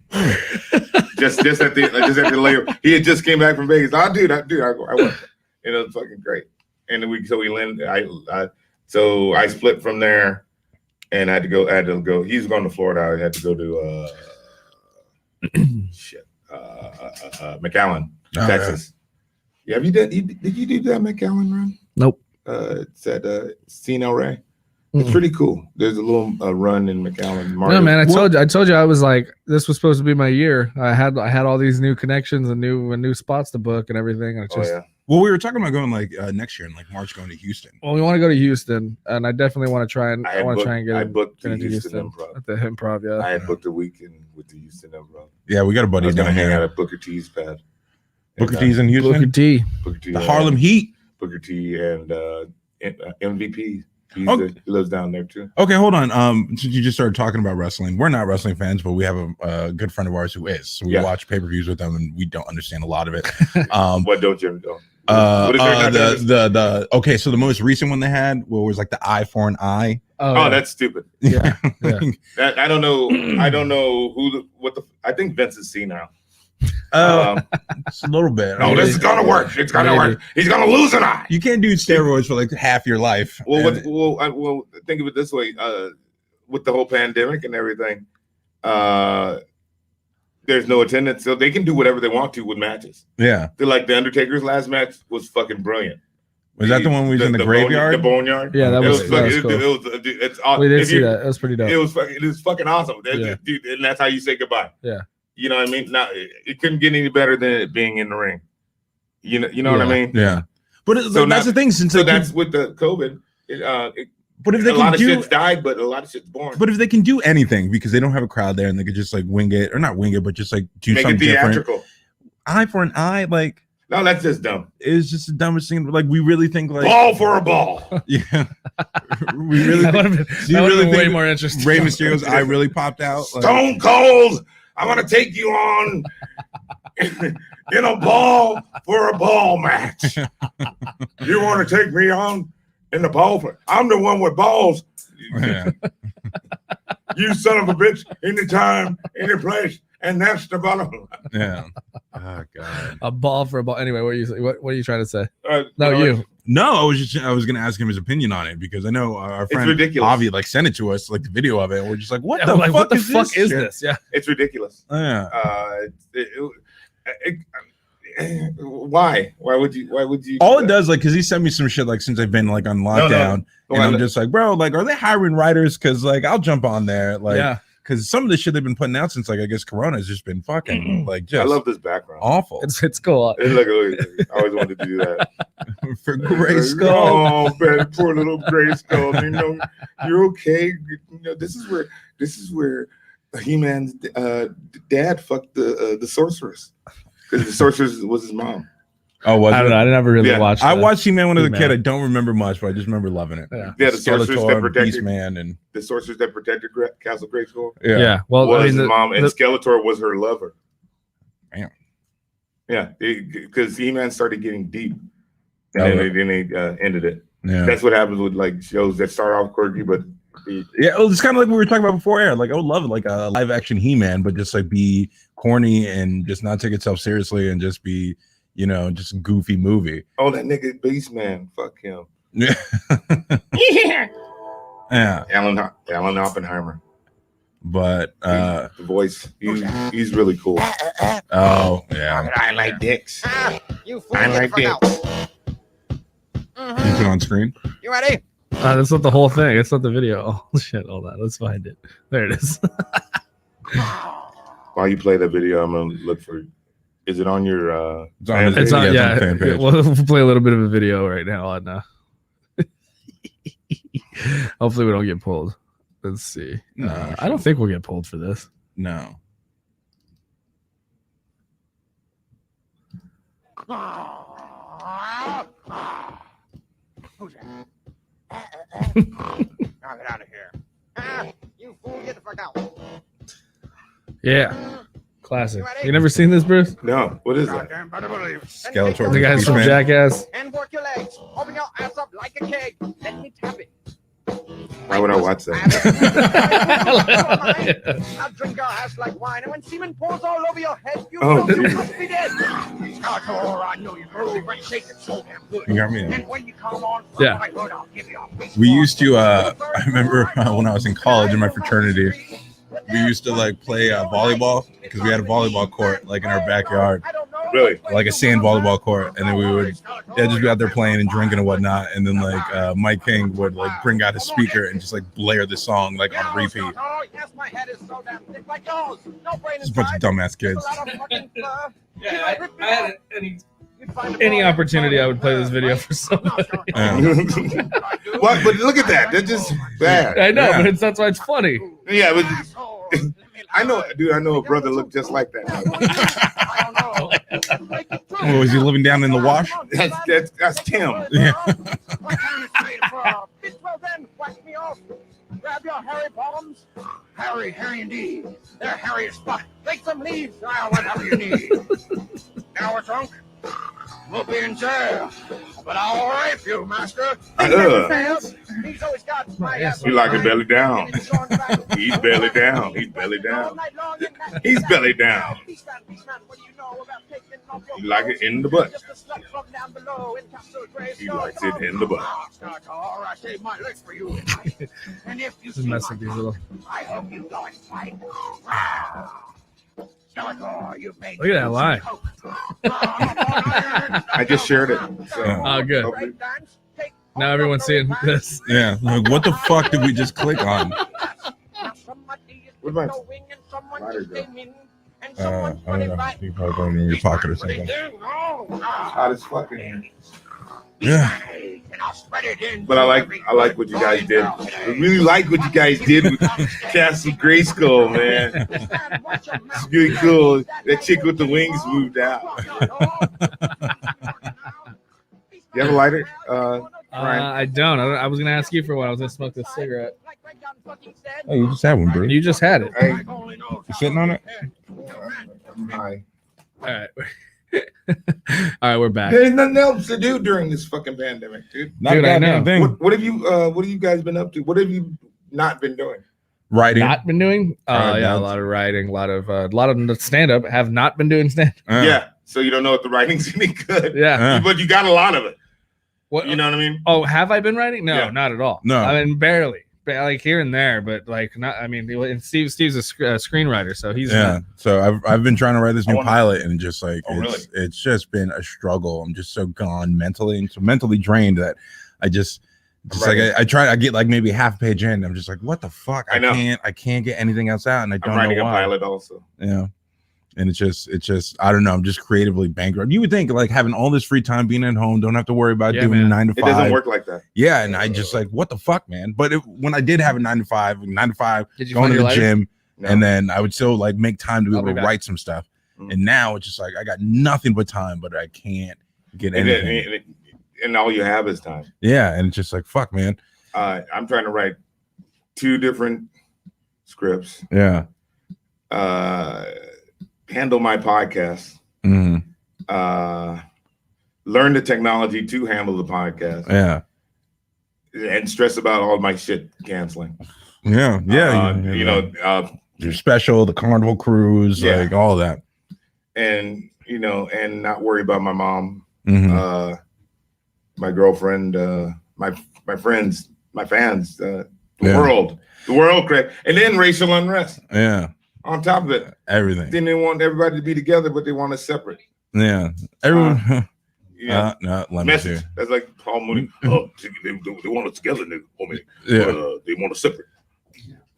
just at the layover. He had just came back from Vegas. I went. And it was fucking great. And then we landed. So I split from there, and I had to go. He was going to Florida. I had to go to McAllen, Texas. Yeah. Have you did you do that McAllen run? Nope. It's at CNL Ray. It's pretty cool. There's a little run in McAllen. No, man, I told you I was like, this was supposed to be my year. I had all these new connections and new spots to book and everything. And it's just, well, we were talking about going like next year in like March, going to Houston. Well, we want to go to Houston, and I definitely want to try and I booked the Houston Improv. At the Improv, yeah. I had booked a weekend with the Houston Improv. Yeah, we got a buddy. I was gonna down hang there. out at Booker T's pad. Booker T's in Houston. Booker T. The Harlem Heat. Booker T and MVP. He lives down there too. Okay, hold on. Since you just started talking about wrestling, we're not wrestling fans, but we have a good friend of ours who is. So we watch pay-per-views with them, and we don't understand a lot of it. What don't you know? Okay, so the most recent one they had was like the eye for an eye. Oh, that's stupid. Yeah. I don't know. I don't know I think Vince is senile. It's a little bit. No, this is gonna work. It's gonna work. He's gonna lose an eye. You can't do steroids for like half your life. Well, think of it this way. With the whole pandemic and everything, there's no attendance, so they can do whatever they want to with matches. Yeah, they're like the Undertaker's last match was fucking brilliant. Was that the one we was in the graveyard? The boneyard. Yeah, that was cool. It's we did see that. It was pretty dope. It was fucking awesome. Dude, and that's how you say goodbye. Yeah. You know what I mean? Now it couldn't get any better than it being in the ring. You know what I mean? Yeah. But that's the thing. Since that's with the COVID. But if they a lot of shit's died, but a lot of shit's born. But if they can do anything because they don't have a crowd there and they could just like wing it or not wing it, but just like do make something it theatrical. Different. Eye for an eye, like no, that's just dumb. It's just the dumbest thing. Like we really think like ball for a ball. Yeah. We really think way more interesting. Rey Mysterio's eye really popped out. Stone Cold. I'm gonna take you on in a ball for a ball match. You want to take me on in the ball for? I'm the one with balls. Yeah. You son of a bitch! Anytime, any place, and that's the bottom line. Yeah. Oh God. A ball for a ball. Anyway, what are you trying to say? No, I was gonna ask him his opinion on it because I know our friend Avi like sent it to us, like the video of it, and we're just like, what the fuck is this? Yeah, it's ridiculous. Yeah. Why would you all it does, like, because he sent me some shit like since I've been like on lockdown, and I'm just like, bro, like, are they hiring writers? Because like I'll jump on there, like, yeah. Because some of the shit they've been putting out since like I guess Corona has just been fucking like just. I love this background. Awful. It's cool. I always wanted to do that for Gray Skull. Oh man, poor little Gray Skull. You know, you're okay. You know, this is where He-Man's dad fucked the sorceress because the sorceress was his mom. Oh, was I don't know. I never really watched. I watched He-Man when I was a kid. I don't remember much, but I just remember loving it. Yeah, the sorcerers that protected Beastman and the sorcerers that protected Castle Grayskull. Yeah. Well, was his mom, and Skeletor was her lover. Damn. Yeah, because He-Man started getting deep, and then they ended it. Yeah, that's what happens with like shows that start off quirky, but yeah, it's kind of like what we were talking about before air. Like I would love like a live action He-Man, but just like be corny and just not take itself seriously and just be, you know, just a goofy movie. Oh, that nigga Beastman, fuck him. Yeah. Yeah. Alan Oppenheimer. But the voice, he's really cool. Oh yeah. I like dicks. You fool, I like dicks. You put on screen. You ready? That's not the whole thing. It's not the video. Oh shit! Hold on. Let's find it. There it is. While you play that video, I'm gonna look for. Is it on your? It's on. It's on. Yeah. Yeah. We'll play a little bit of a video right now on. Hopefully we don't get pulled. Let's see. No, I don't think we'll get pulled for this. No. Who's that? Now get out of here. You fool, get the fuck out. Yeah. Classic. You never seen this, Bruce? No. What is that? Skeletor. The guys from Jackass. And work your legs. Open your ass up like a keg. Let me tap it. Why would I watch that? I'll drink your ass like wine, and when semen pours all over your head, you Oh, know you dude. must be dead. Skeletor, I know you're really great shape. It's so damn good. You got me. And when you come on, Yeah. I heard, I'll give you a big We one. used to. I remember when I was in college in my fraternity, we used to like play volleyball because we had a volleyball court like in our backyard, Really? like a sand volleyball court, and then we would just be out there playing and drinking and whatnot, and then like Mike King would like bring out his speaker and just like blare the song like on repeat. Yes, my head is so damn thick like yours. No brain Just a bunch of inside. dumbass kids. Just a lot of fucking fur. Yeah, I had any opportunity, I would play this video for someone. What? But look at that. They're just bad. I know, Yeah. but that's why it's funny. Yeah, but I know, dude. I know a brother looked just like that. Oh, was he living down in the wash? That's Tim. Yeah. Well then, whack me off. Grab your hairy bottoms. Hairy indeed. They're hairy as fuck. Take some leaves. Whatever you need. Now we're drunk. We'll be in jail. But I'll rape you, master. He's always got my ass. You like it belly down. He's belly down. He's belly down. He's belly down. You like it in the butt. He likes it in the butt. This is messing these little. I hope you go and fight. Look at that line. I just shared it. So. Oh, good. Now everyone's seeing this. Yeah. Like, what the fuck did we just click on? Where'd my lighter go? I don't know. You probably put it in your pocket or something. Hot as fucking. Yeah. But I like what you guys did. I really like what you guys did with Castle Grayskull, man. It's really cool. That chick with the wings moved out. You have a lighter? I don't. I was gonna ask you for one. I was gonna smoke this cigarette. Oh, you just had one, bro. You just had it. Hey, You sitting on it? hi. All right. All right, we're back. There's nothing else to do during this fucking pandemic, dude. Not Dude, a I goddamn know. thing. What have you guys been up to? What have you not been doing? Writing. Not been doing? Yeah, a that's- lot of writing, a lot of stand up. Have not been doing stand. Yeah. So you don't know if the writing's any good. Yeah. But you got a lot of it. What? You know what I mean? Oh, have I been writing? No, Yeah. not at all. No. I mean barely. Like here and there, but like not. I mean, and Steve's a screenwriter, so he's Yeah. So I've been trying to write this new wanna- pilot, and just like Oh, it's just been a struggle. I'm just so gone mentally and so mentally drained that I just like I get like maybe half a page in. I'm just like, what the fuck? I know. I can't get anything else out, and I I'm don't writing know a why. pilot also. Yeah. And it's just I don't know. I'm just creatively bankrupt. You would think like having all this free time, being at home, don't have to worry about Yeah, doing man. 9 to 5. It doesn't work like that. Yeah, and I just like, what the fuck, man? But when I did have a 9 to 5, Did you going find to your the lighter? gym, No. and then I would still like make time to be I'll able be to back. write some stuff. Mhm. And now it's just like I got nothing but time, but I can't get and, anything. and all you have is time. Yeah, and it's just like fuck, man. I'm trying to write 2 different scripts. Yeah. Handle my podcast. Mhm. learn the technology to handle the podcast. Yeah. And stress about all my shit canceling. Yeah. Your special, the Carnival cruise, like all that. And and not worry about my mom, Mm-hmm. my girlfriend, my friends, my fans, the world, Craig, and then racial unrest. Yeah. On top of it, Everything. then they want everybody to be together, but they want us separate. Yeah. Everyone. No, let me message. see. That's like Paul Mooney. Oh, they want us together, nigga. Homie. Yeah. They want us separate.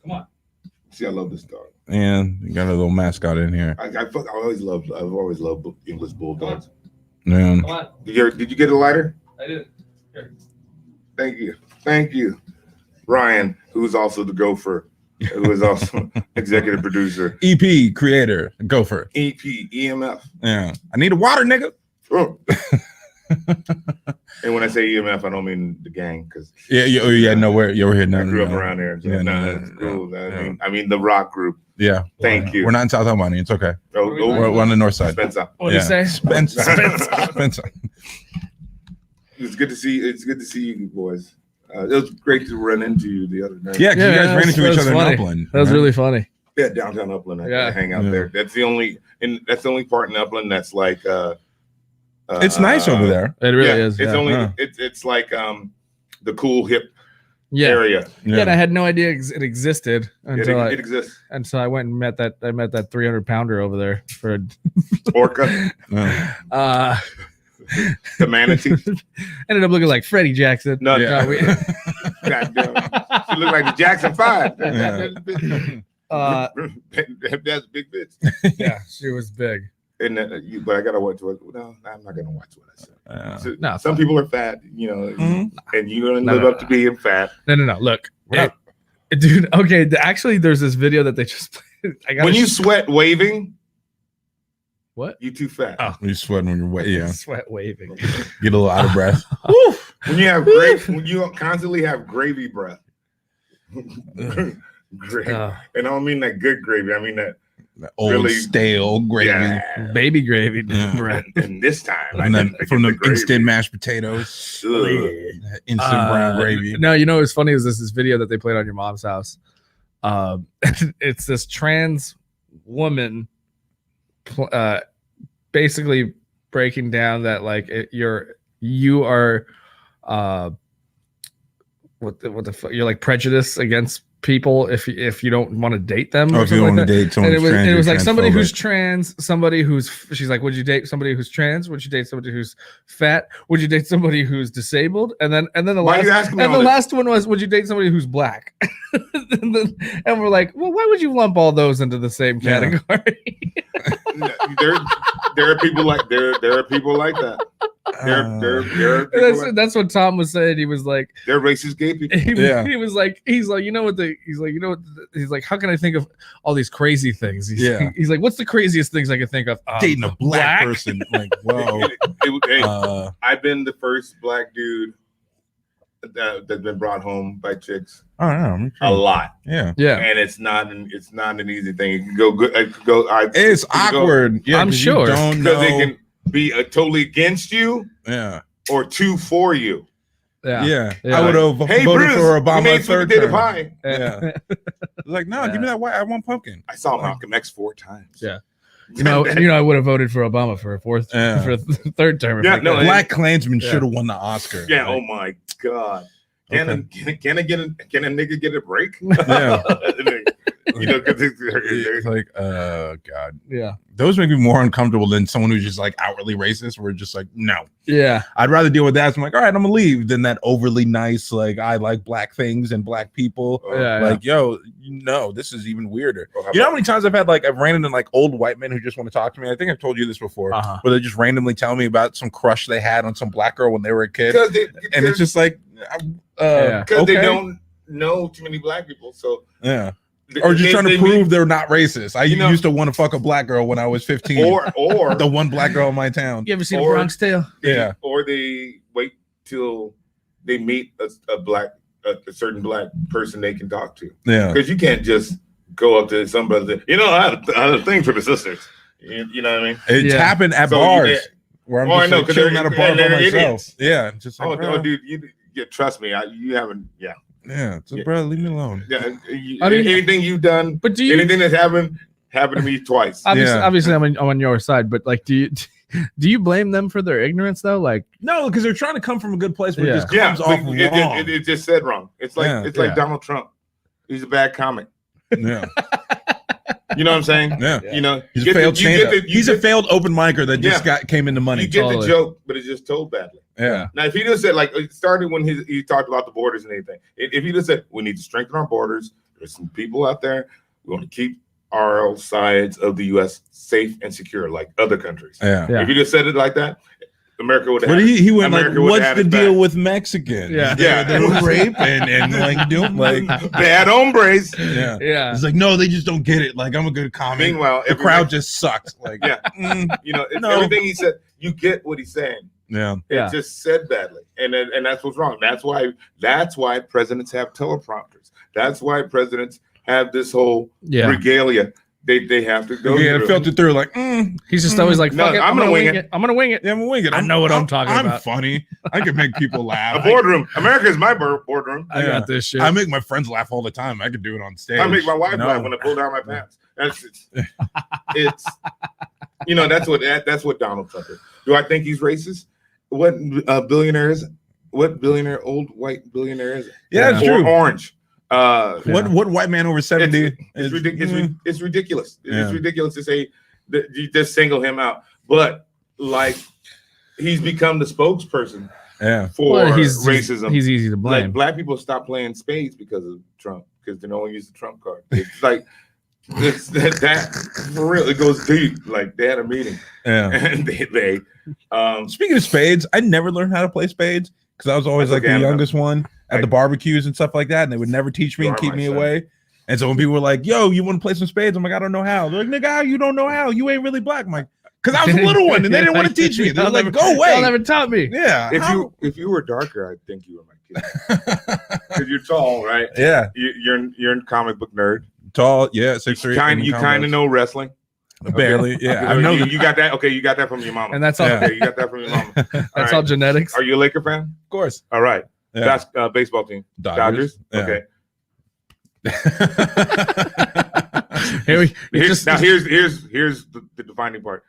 Come on. See, I love this dog. And you got a little mascot in here. I've always loved English bulldogs. Yeah. Come on. Did you get a lighter? I did. Here. Thank you, Ryan, who's also the gopher, who is also executive producer. EP creator, gopher. EP, EMF. Yeah. I need a water, nigga. Oh. And when I say EMF, I don't mean the gang, because nowhere. You were here. I grew up around there. So Yeah, that's cool. I mean the rock group. Yeah. Thank you. We're not in South Albany. It's okay. We're on the north side. Spencer. What did you say? Spencer. It's good to see you boys. It was great to run into you the other night. Yeah, because you guys ran into each other funny. in Upland. That was really funny. Yeah, downtown Upland. I hang out there. That's the only part in Upland that's like it's nice over there. It really is. It's only it's like the cool hip area. Yeah, and I had no idea it existed until it exists. And so I went and met that 300-pounder over there for Orca. The manatee ended up looking like Freddie Jackson. No, goddamn. She looked like the Jackson 5. That's a big bitch. Yeah, she was big. And but I gotta watch what. No, I'm not gonna watch what I said. No, some people are fat, and you're gonna live up to being fat. No. Look, dude. Okay, actually, there's this video that they just played. When you sweat waving, what? You too fat. Oh, you sweat when you're wet. Yeah, sweat waving. Get a little out of breath. When you constantly have gravy breath. Gravy. And I don't mean that good gravy. I mean that old really stale gravy, baby gravy bread. And this time, and then from the instant mashed potatoes, instant brown gravy. No, you know what's funny is this video that they played on your mom's house. It's this trans woman, basically breaking down that like you are, what the fuck? You're like prejudiced against people if you don't want to date them. Or if you don't want to date someone who's trans, it was like somebody who's trans, somebody who's, she's like, would you date somebody who's trans? Would you date somebody who's fat? Would you date somebody who's disabled? And then the last one was, would you date somebody who's black? and we're like, well, why would you lump all those into the same category? There are people like that. That's what Tom was saying. He was like, they're racist gay people. He was like, he's like, how can I think of all these crazy things? He's like, what's the craziest things I can think of? Dating a black person. Like, whoa. I've been the first black dude that's been brought home by chicks. Oh, yeah, a lot. Yeah. And it's not an easy thing. It can go good. It's awkward. I'm sure because they can be totally against you. Yeah. Or two for you. Yeah. I would have voted Bruce, for Obama third term. Pie. Yeah. Like, no, give me that white. I want pumpkin. I saw Malcolm X 4 times. Yeah. I would have voted for Obama for a third term. Yeah, no, Black Klansman should have won the Oscar. Yeah. Like, oh my God. Can a nigga get a break? Yeah. Because it's like, God. Yeah. Those make me more uncomfortable than someone who's just like outwardly racist. We're just like, no. Yeah. I'd rather deal with that. So I'm like, all right, I'm gonna leave than that overly nice, like, I like black things and black people. Yo, this is even weirder. You know how many times I've ran into like old white men who just want to talk to me? I think I've told you this before, where they just randomly tell me about some crush they had on some black girl when they were a kid. And it's just like, because they don't know too many black people. So yeah. Or just trying to prove they're not racist. I used to want to fuck a black girl when I was 15. Or the one black girl in my town. You ever seen a Bronx Tale? Yeah. Or they wait till they meet a certain black person they can talk to. Yeah. Because you can't just go up to somebody and say, I have a thing for the sisters. You know what I mean? It's happened at bars. where I'm Oh, I just know, like 'cause chilling they're- at a bar by they're myself. idiots. Yeah, just like, bro, dude, you trust me. You haven't. Yeah. yeah, so Yeah. bro, leave me alone. Yeah. I mean- Anything you've done, But do you? anything that's happened to me twice. Obviously, Yeah. obviously, I'm on your side. But like, do you blame them for their ignorance though? Like, No, because they're trying to come from a good place, but Yeah. it just Yeah, comes off but wrong. it just said wrong. It's like Yeah. it's like Yeah. Donald Trump. He's a bad comic. Yeah, You know what I'm saying? yeah. You know, He's you a get failed the- you get stand-up. the- you He's a get- failed open micer that just Yeah. came into money. You get Totally. the joke, but it's just told badly. Yeah, Now, if he just said, like, it started when he talked about the borders and everything. If he just said, we need to strengthen our borders, there's some people out there, we want to keep our sides of the U.S. safe and secure, like other countries. yeah. Yeah. If he just said it like that, America would have. But he went America like, would what's have the his deal back. with Mexicans? Yeah. They were rape and like doing like bad hombres. yeah. yeah, It's like no, they just don't get it. Like I'm a good comic. Meanwhile, The crowd just sucked. Like Yeah. mm, you know, No. everything he said, you get what he's saying. yeah, Yeah. It just said badly, and that's what's wrong. That's why presidents have teleprompters. That's why presidents have this whole yeah. regalia. They have to go. yeah. through. Filtered through like He's just always like, No, fuck it, I'm gonna wing it. I'm gonna wing it. yeah, I'm gonna wing it. I know what I'm talking I'm about. funny. I can make people laugh. A boardroom. America is my boardroom. I Yeah. got this shit. I make my friends laugh all the time. I could do it on stage. I make my wife you know? laugh when I pull down my pants. It's you know, that's what Donald Trump is. Do I think he's racist? What billionaires? What billionaire? Old white billionaire is it? Yeah, it's Or true. orange. What white man over 70? It's ridiculous. It's ridiculous. Yeah. It's ridiculous to say that you just single him out. But like, he's become the spokesperson Yeah, for Well, racism. He's easy to blame. Like black people stopped playing spades because of Trump because they no one used the Trump card. It's like it's that for real. It goes deep. Like they had a meeting yeah. and they Speaking of spades, I never learned how to play spades because I was always That's like okay, the I'm youngest one at the barbecues and stuff like that, and they would never teach me You and are keep my me son. away. And so when people were like, "Yo, you want to play some spades?" I'm like, "I don't know how." They're like, "Nigga, how you don't know how? You ain't really black." I'm like, "Cause I was a little one and they didn't want to teach me." They're like, "Go away." Y'all never taught me. Yeah. if you were darker, I'd think you were my kid because you're tall, right? Yeah. You're a comic book nerd. Tall. Yeah. 6'3". You kind of know wrestling. Barely. Yeah. I know. You got that. Okay, you got that from your mama. And that's all. Yeah. Okay, you got that from your mama. That's all genetics. Are you a Laker fan? Of course. All right. Yeah. That's baseball team. Dodgers. Yeah. Okay. Here we Here's the defining part.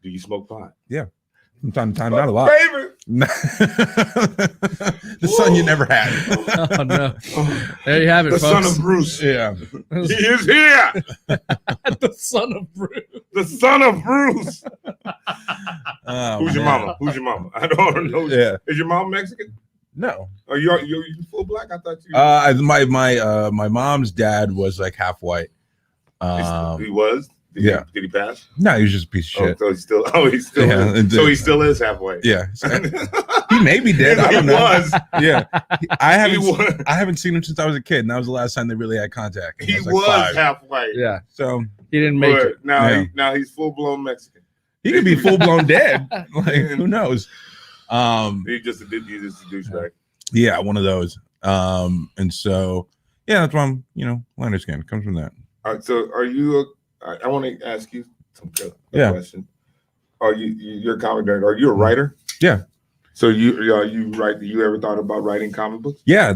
Do you smoke pot? From time to time, not a lot. Favorite. The son you never had. Oh no! There you have it, The folks. son of Bruce. Yeah. He is here. the son of Bruce. The son of Bruce. Oh, Who's your man. mama? Who's your mama? I don't know. Yeah. Is your mom Mexican? No. Are you full black? I thought you. My mom's dad was like half white. He was. Yeah. Did he pass? No, he was just a piece of shit. So he's still. Yeah, is. So he still is halfway. Yeah. He may be dead. I don't He know. was. Yeah. He was. I haven't seen him since I was a kid, and that was the last time they really had contact. He I was like 5. halfway. Yeah, So he didn't make it. But now, Yeah. now he's full blown Mexican. he could be full blown dead. Like who knows? He's just a douchebag. Yeah, one of those. And so yeah, that's why I'm, lighter skin comes from that. All right. So are you? I want to ask you some question. Are you're a comic nerd? Are you a writer? Yeah. So you write? You ever thought about writing comic books? Yeah,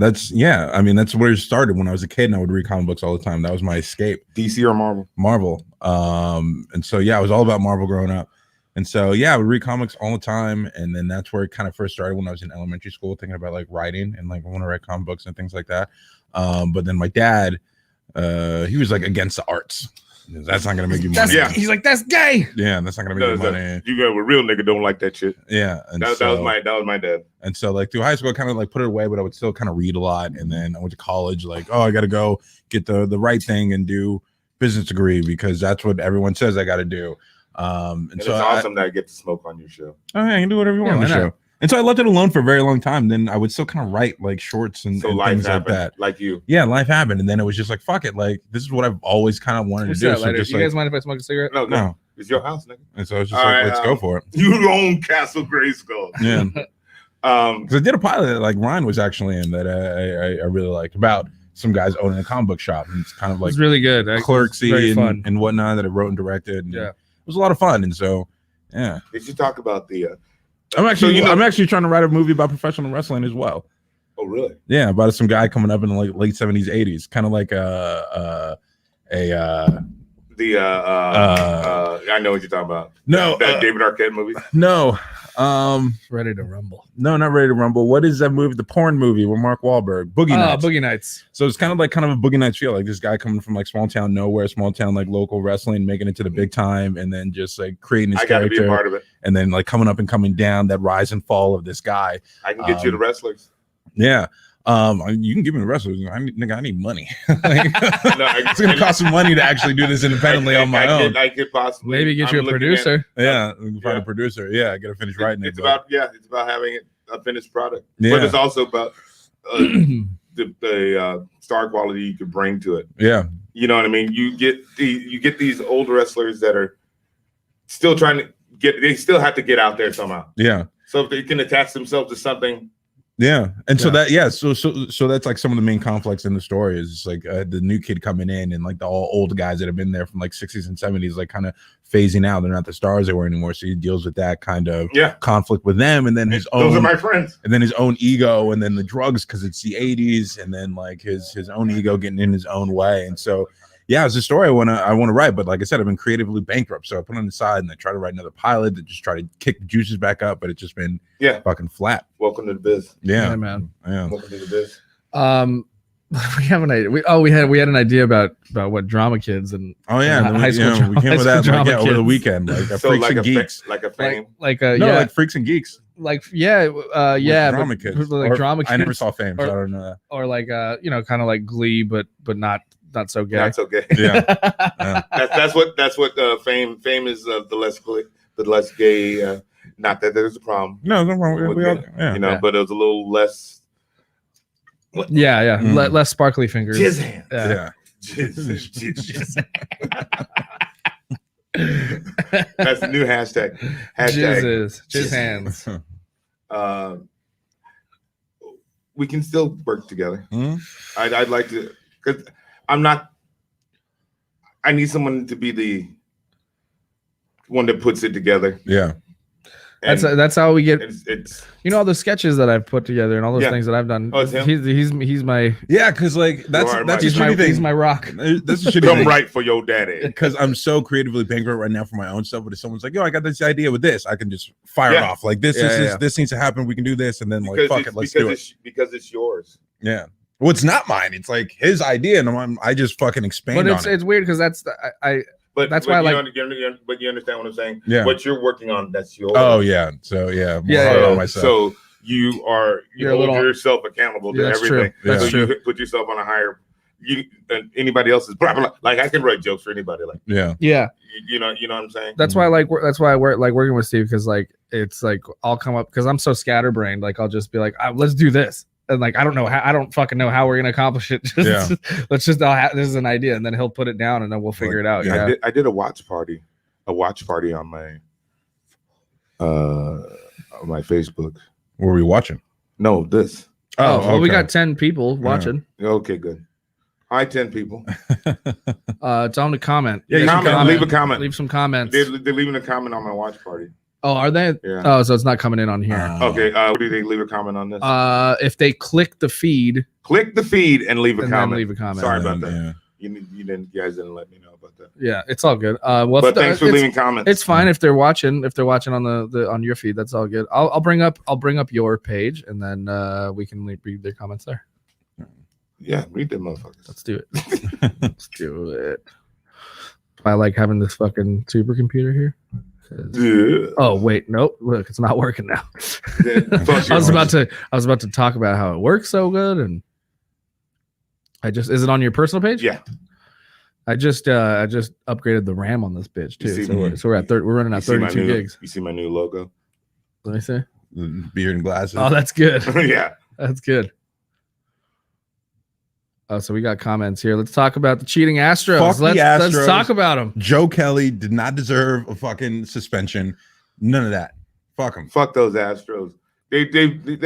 I mean, that's where it started when I was a kid, and I would read comic books all the time. That was my escape. DC or Marvel? Marvel. And so yeah, I was all about Marvel growing up. And so yeah, I would read comics all the time. And then that's where it kind of first started when I was in elementary school, thinking about like writing and like I want to write comic books and things like that. But then my dad, he was like against the arts. That's not gonna make you money. Yeah. He's like, that's gay. Yeah, that's not gonna make you money. You got a real nigga don't like that shit. Yeah. And That was my dad. And so like through high school, I kind of like put it away, but I would still kind of read a lot. And then I went to college, like, oh, I got to go get the right thing and do business degree because that's what everyone says I got to do. And And so it's awesome that I get to smoke on your show. I can do whatever you want on why the not? show. And so I left it alone for a very long time. Then I would still kind of write like shorts and So life things like happened, that. like you. Yeah, life happened. And then it was just like, fuck it. Like, this is what I've always kind of wanted What's to do. that So later? just You like, guys mind if I smoke a cigarette? No, it's your house, nigga. and so I was just All like, right, let's go for it. You own Castle Grayskull. Yeah. Um, Because I did a pilot that like Ryan was actually in that I really liked about some guys owning a comic book shop. And it's kind of like It's really good. Very clerksy fun. and whatnot that I wrote and directed. And Yeah. it was a lot of fun. And so, Yeah. They should talk about the. I'm actually So, I'm actually trying to write a movie about professional wrestling as well. Oh, really? Yeah, about some guy coming up in the late 70s, 80s, kind of like I know what you're talking about. No, that David Arquette movie. No, Ready to Rumble. no, not Ready to Rumble. What is that movie? The porn movie with Mark Wahlberg, Boogie Nights. Boogie Nights. So it's kind of a Boogie Nights feel, like this guy coming from like small town nowhere, small town like local wrestling, making it to the big time, and then just like creating his I got to character, be a part of it. and then like coming up and coming down, that rise and fall of this guy. I can get you the wrestlers. Yeah. You can give me the wrestlers. I need money. Like, No, it's gonna cost some money to actually do this independently on my own. I could possibly Maybe get you a producer. Yeah, we can find a producer. Yeah, I gotta finish writing it. It's about having a finished product, Yeah. but it's also about the star quality you could bring to it. Yeah, You know what I mean? You get these old wrestlers that are still trying to get. They still have to get out there somehow. yeah. So if they can attach themselves to something. Yeah, and so that's like some of the main conflicts in the story is like the new kid coming in and like the all old guys that have been there from like 60s and 70s like kind of phasing out. They're not the stars they were anymore. So he deals with that kind of conflict with them, and then his Those own. are my friends. And then his own ego, and then the drugs because it's the 80s, and then like his own ego getting in his own way. And so yeah, it's a story I want to write, but like I said, I've been creatively bankrupt, so I put it on the side and I try to write another pilot to just try to kick the juices back up, but it's just been fucking flat. Welcome to the biz. Yeah, man. Yeah. Welcome to the biz. We have an idea. We had an idea about what Drama Kids and high school. drama, We came with that drama over the kids. weekend, like So Freaks like and a Geeks, like a fame. like Freaks and Geeks. like Drama but, Kids, like Or- Drama Kids. I never saw Fame, so I don't know that. Or like kind of like Glee, but not so gay. That's okay. Yeah, that's what fame is the less gay. Not that there's a problem. no wrong. with We all, it, yeah. but it was a little less. Yeah. Mm. Less sparkly fingers. Jizz hands. Yeah. Jizz. That's the new hashtag. Jizz hands. We can still work together. Mhm. I'd like to, because I need someone to be the one that puts it together. Yeah. And That's how we get. it's All the sketches that I've put together and all those things that I've done. Oh, it's him? He's my Yeah, because like that's are a my- shitty thing. he's my rock. That's a shitty come thing. right for your daddy. Because I'm so creatively bankrupt right now for my own stuff. But if someone's like, "Yo, I got this idea with this," I can just fire it off. Like this needs to happen. We can do this, and then like fuck it, let's do it. Because it's yours. Yeah. Well, it's not mine. It's like his idea, and I just fucking expand But on it. it's weird because that's But That's why I like- but you understand what I'm saying. Yeah. What you're working on, that's yours. Oh yeah. So yeah. More Yeah, hard yeah. on myself. So you You're a hold little- yourself accountable to That's everything. true. That's so true. you put yourself on a higher. Than anybody else's. Blah, blah, blah. Like I can write jokes for anybody. Like yeah. you know what I'm saying. That's why I like working with Steve because like it's like I'll come up because I'm so scatterbrained. Like I'll just be like, let's do this. And like I don't fucking know how we're gonna accomplish it. Let's just this is an idea, and then he'll put it down, and then we'll figure it out. Yeah. I did a watch party on my Facebook. What were we watching? No, this. Oh, well, we okay. got 10 people watching. Okay, good. Hi, 10 people. Tell them to comment. Yeah, you can Comment, leave a comment. Leave some comments. They're leaving a comment on my watch party. Oh, are they? Yeah. Oh, so it's not coming in on here. Okay. What do they leave a comment on this? If they click the feed, Click the feed and leave a and comment. then leave a comment. Sorry about that. Yeah. You guys didn't let me know about that. Yeah, it's all good. Well, But thanks for leaving comments. It's fine if they're watching. If they're watching on the on your feed, that's all good. I'll bring up your page, and then we can read their comments there. Yeah, read them motherfuckers. Let's do it. Let's do it. I like having this fucking supercomputer here. Yeah. Oh wait, nope. Look, it's not working now. Fuck I was yours. about to talk about how it works so good, and is it on your personal page? Yeah. I just upgraded the RAM on this bitch You see too. me? So we're at we're running You at see my 32 new- gigs. You see my new logo? Let me see. The beard and glasses. Oh, that's good. Yeah. That's good. Oh, so we got comments here. Let's talk about the cheating Astros. Fuck the Let's Astros. talk about them. Joe Kelly did not deserve a fucking suspension. None of that. Fuck him. Fuck those Astros. The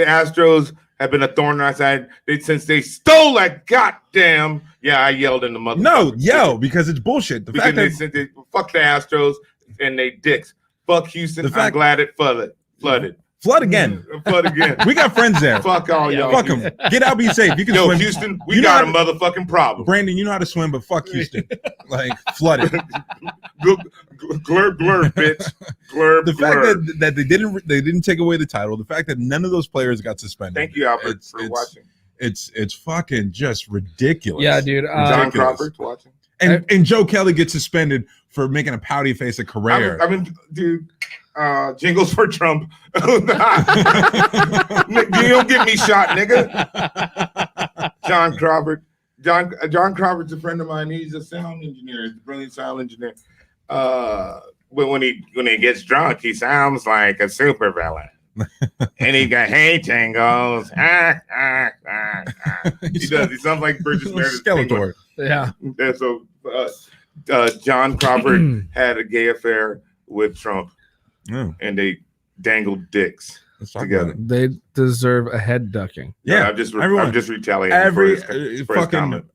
Astros have been a thorn in our side since they stole that goddamn. Yeah, I yelled in the mother. No, because it's bullshit. The Because fact that fuck the Astros and they dicks. Fuck Houston. The I'm fact- glad it flooded. Flood again. Flood again. We got friends there. Fuck all y'all. Fuck them. Get out, be safe. You can Yo, swim. Houston, we You know got a how motherfucking problem. Brandon, you know how to swim, but fuck Houston. Like, flooded. Glurp, glurp, bitch. Glurp, The fact glurp. that they didn't take away the title, the fact that none of those players got suspended. Thank you, Albert, for it's- watching. It's fucking just ridiculous. Yeah, dude. John ridiculous. Crawford watching. And Joe Kelly gets suspended for making a pouty face at Correa. I mean, dude, jingles for Trump. You don't get me shot, nigga. John Crawford. John Crawford's a friend of mine. He's a sound engineer. He's a brilliant sound engineer. But when he gets drunk, he sounds like a supervillain. And he got hey jingles. He does. He sounds like Burgess Meredith. Skeletor. Yeah. And so John Crawford had a gay affair with Trump, Yeah, and they dangled dicks let's talk together. about it. They deserve a head ducking. Yeah, I'm just everyone. retaliating. Every for his fucking comment.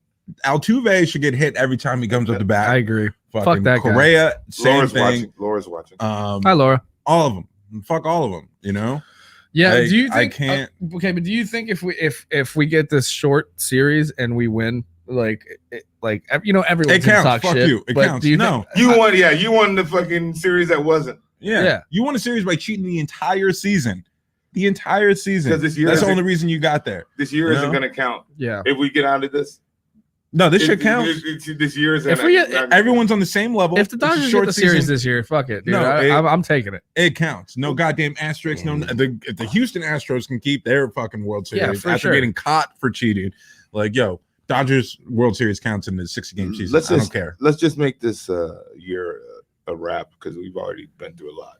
Altuve should get hit every time he comes up the bat. I agree. Fucking Fuck that guy. Correa, same Laura's thing. watching. Laura's watching. Hi, Laura. All of them. Fuck all of them. You know. Yeah. I- do you I think? can't- Okay, but do you think if we get this short series and we win, everyone It counts. talk Fuck shit, you. It but counts. do you No. You won the fucking series that wasn't. Yeah. Yeah. You won a series by cheating the entire season. The entire season. 'Cause this year That's the isn't- only reason you got there. This year No. isn't going to count Yeah. if we get out of this. No, this should count. This year is. If we get- Everyone's on the same level. If the It's a Dodgers get short the series season. this year, fuck it, dude. No, I'm taking it. It counts. No goddamn asterisks. No, if the Houston Astros can keep their fucking World Series Yeah, for after sure. getting caught for cheating, like Dodgers World Series counts in the 60-game season. Let's I just- don't care. Let's just make this year a wrap because we've already been through a lot.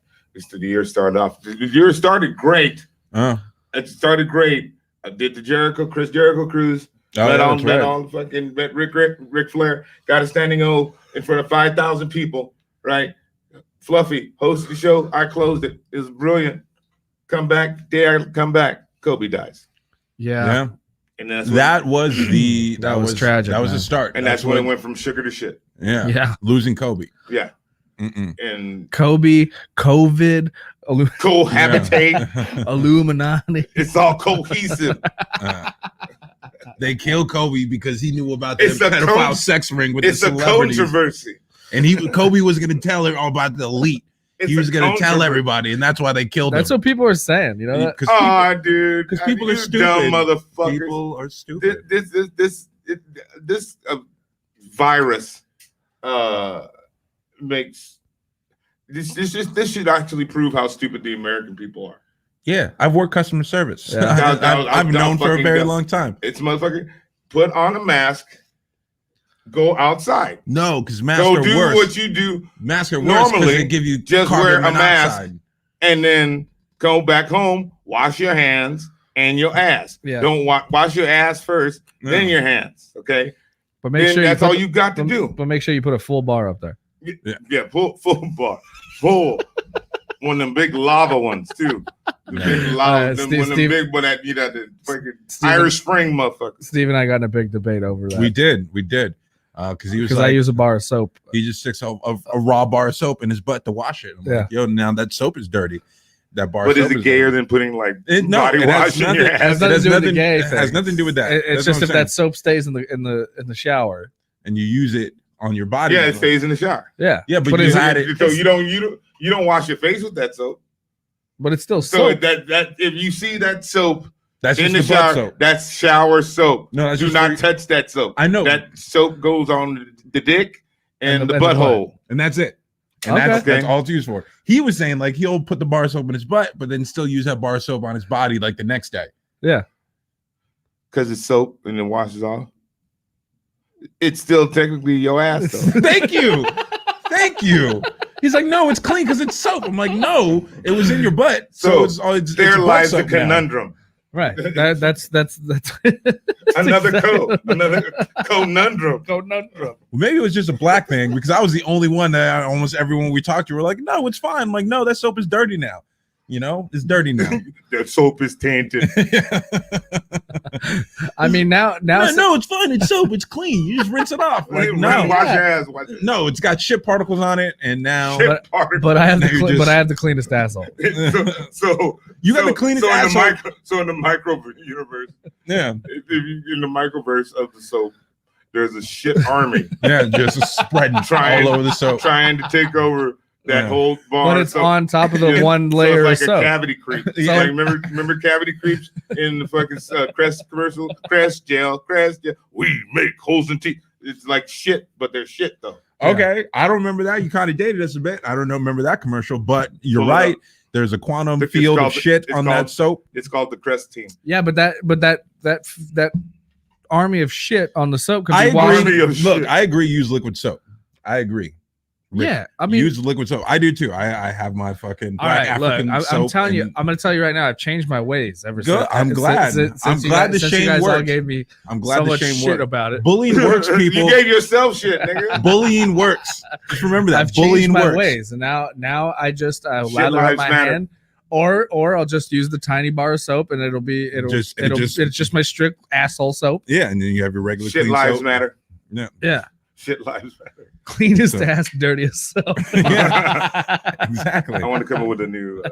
The year started off. The year started great. It started great. I did the Chris Jericho cruise. Met Ric Flair. Got a standing O in front of 5,000 people. Right. Fluffy hosted the show. I closed it. It was brilliant. Come back. Kobe dies. Yeah. And that's That was the That was tragic, That was man. the start. and that's when it went from sugar to shit. Yeah. Losing Kobe. Yeah. Mm-mm. And Kobe, COVID, cohabitate. Illuminati. It's all cohesive. They killed Kobe because he knew about the It's a pedophile con- sex ring with It's the a celebrities. controversy. And Kobe was going to tell her all about the elite. It's He was a going to tell controversy. everybody, and that's why they killed That's him. what people are saying. You know that? Because Oh, dude. 'cause people are You stupid. Dumb motherfuckers. people are stupid. This virus makes this should actually prove how stupid the American people are. Yeah, I've worked customer service. Yeah. I've known for a fucking very dumb. long time. It's motherfucker. Put on a mask. Go outside. No, because masks Go are do worse. what you do, Masks are worse because normally, they give you just carbon wear a mask. monoxide. and then go back home. Wash your hands and your ass. Yeah. Don't wash your ass first, then your hands. Okay. But make Then sure that's you all put, you got to do. But make sure you put a full bar up there. Yeah, full bar, full. One of them big lava ones too. The big lava, Steve- one of them Steve- big one that the fucking Steven- Irish Spring motherfuckers. Steve and I got in a big debate over that. We did. Because he was because like, I use a bar of soap. he just sticks a raw bar of soap in his butt to wash it. I'm Yeah. like, yo, now that soap is dirty. That bar. But of is soap it gayer dirty. than putting like No, body it has wash in nothing- your it ass? has nothing to do with the gay It has thing. nothing to do with that. It's That's just what if I'm that soap stays in the shower. and you use it on your body. Yeah, it stays in the shower. Yeah. Yeah, but But you is had it- it. So you don't wash your face with that soap. But it's still So soap. that if you see that soap That's in just the the butt shower, soap. that's shower soap. No, that's Do just not for- touch that soap. I know. That soap goes on the dick and the and the butthole. And that's it. And Okay. that's all it's used for. He was saying like he'll put the bar of soap in his butt, but then still use that bar of soap on his body like the next day. Yeah. Because it's soap and it washes off. It's still technically your ass though. Thank you. Thank you. He's like, no, it's clean because it's soap. I'm like, no, it was in your butt. So it's there butt lies the soap now. conundrum. Right. That's Another exactly- another conundrum. conundrum. Well, maybe it was just a black thing because I was the only one that almost everyone we talked to were like, no, it's fine. I'm like, no, that soap is dirty now. You know, it's dirty now. That soap is tainted. I mean, now no, it's fine. It's soap. It's clean. You just rinse it off. Like no, wash your ass. No, it's got shit particles on it, and now. But I have Now you but I have the cleanest asshole. so you got the cleanest asshole. So in the micro universe, yeah, if you in the microverse of the soap, there's a shit army. Yeah, just spreading all over the soap, trying to take over that whole bar. But it's on top of the one layer so it's like of soap. a cavity creep. So like, remember cavity creeps in the fucking Crest commercial? Crest gel. We make holes in teeth. It's like shit, but they're shit though. Okay, I don't remember that. You kind of dated us a bit. I don't remember that commercial, but you're right. There's a quantum field of shit on that soap. It's called the Crest team. Yeah, but that army of shit on the soap. I agree. Look, I agree. Use liquid soap. I agree. Rick, yeah, I mean, use liquid soap. I do too. I have my fucking black African soap. I'm telling you, I'm going to tell you right now. I've changed my ways ever since. I'm glad. I'm glad the shame works. Gave me I'm glad so the much shame shit worked. about it. Bullying works, people. You gave yourself shit, nigga. Bullying works. Just remember that. I've Bullying changed my works. ways, and now I just lather up my hand, or I'll just use the tiny bar of soap, and it's just my strict asshole soap. Yeah, and then you have your regular shit clean lives soap. matter. Yeah. Shit lives matter. Cleanest ass, dirtiest soap. Yeah, exactly. I want to come up with a new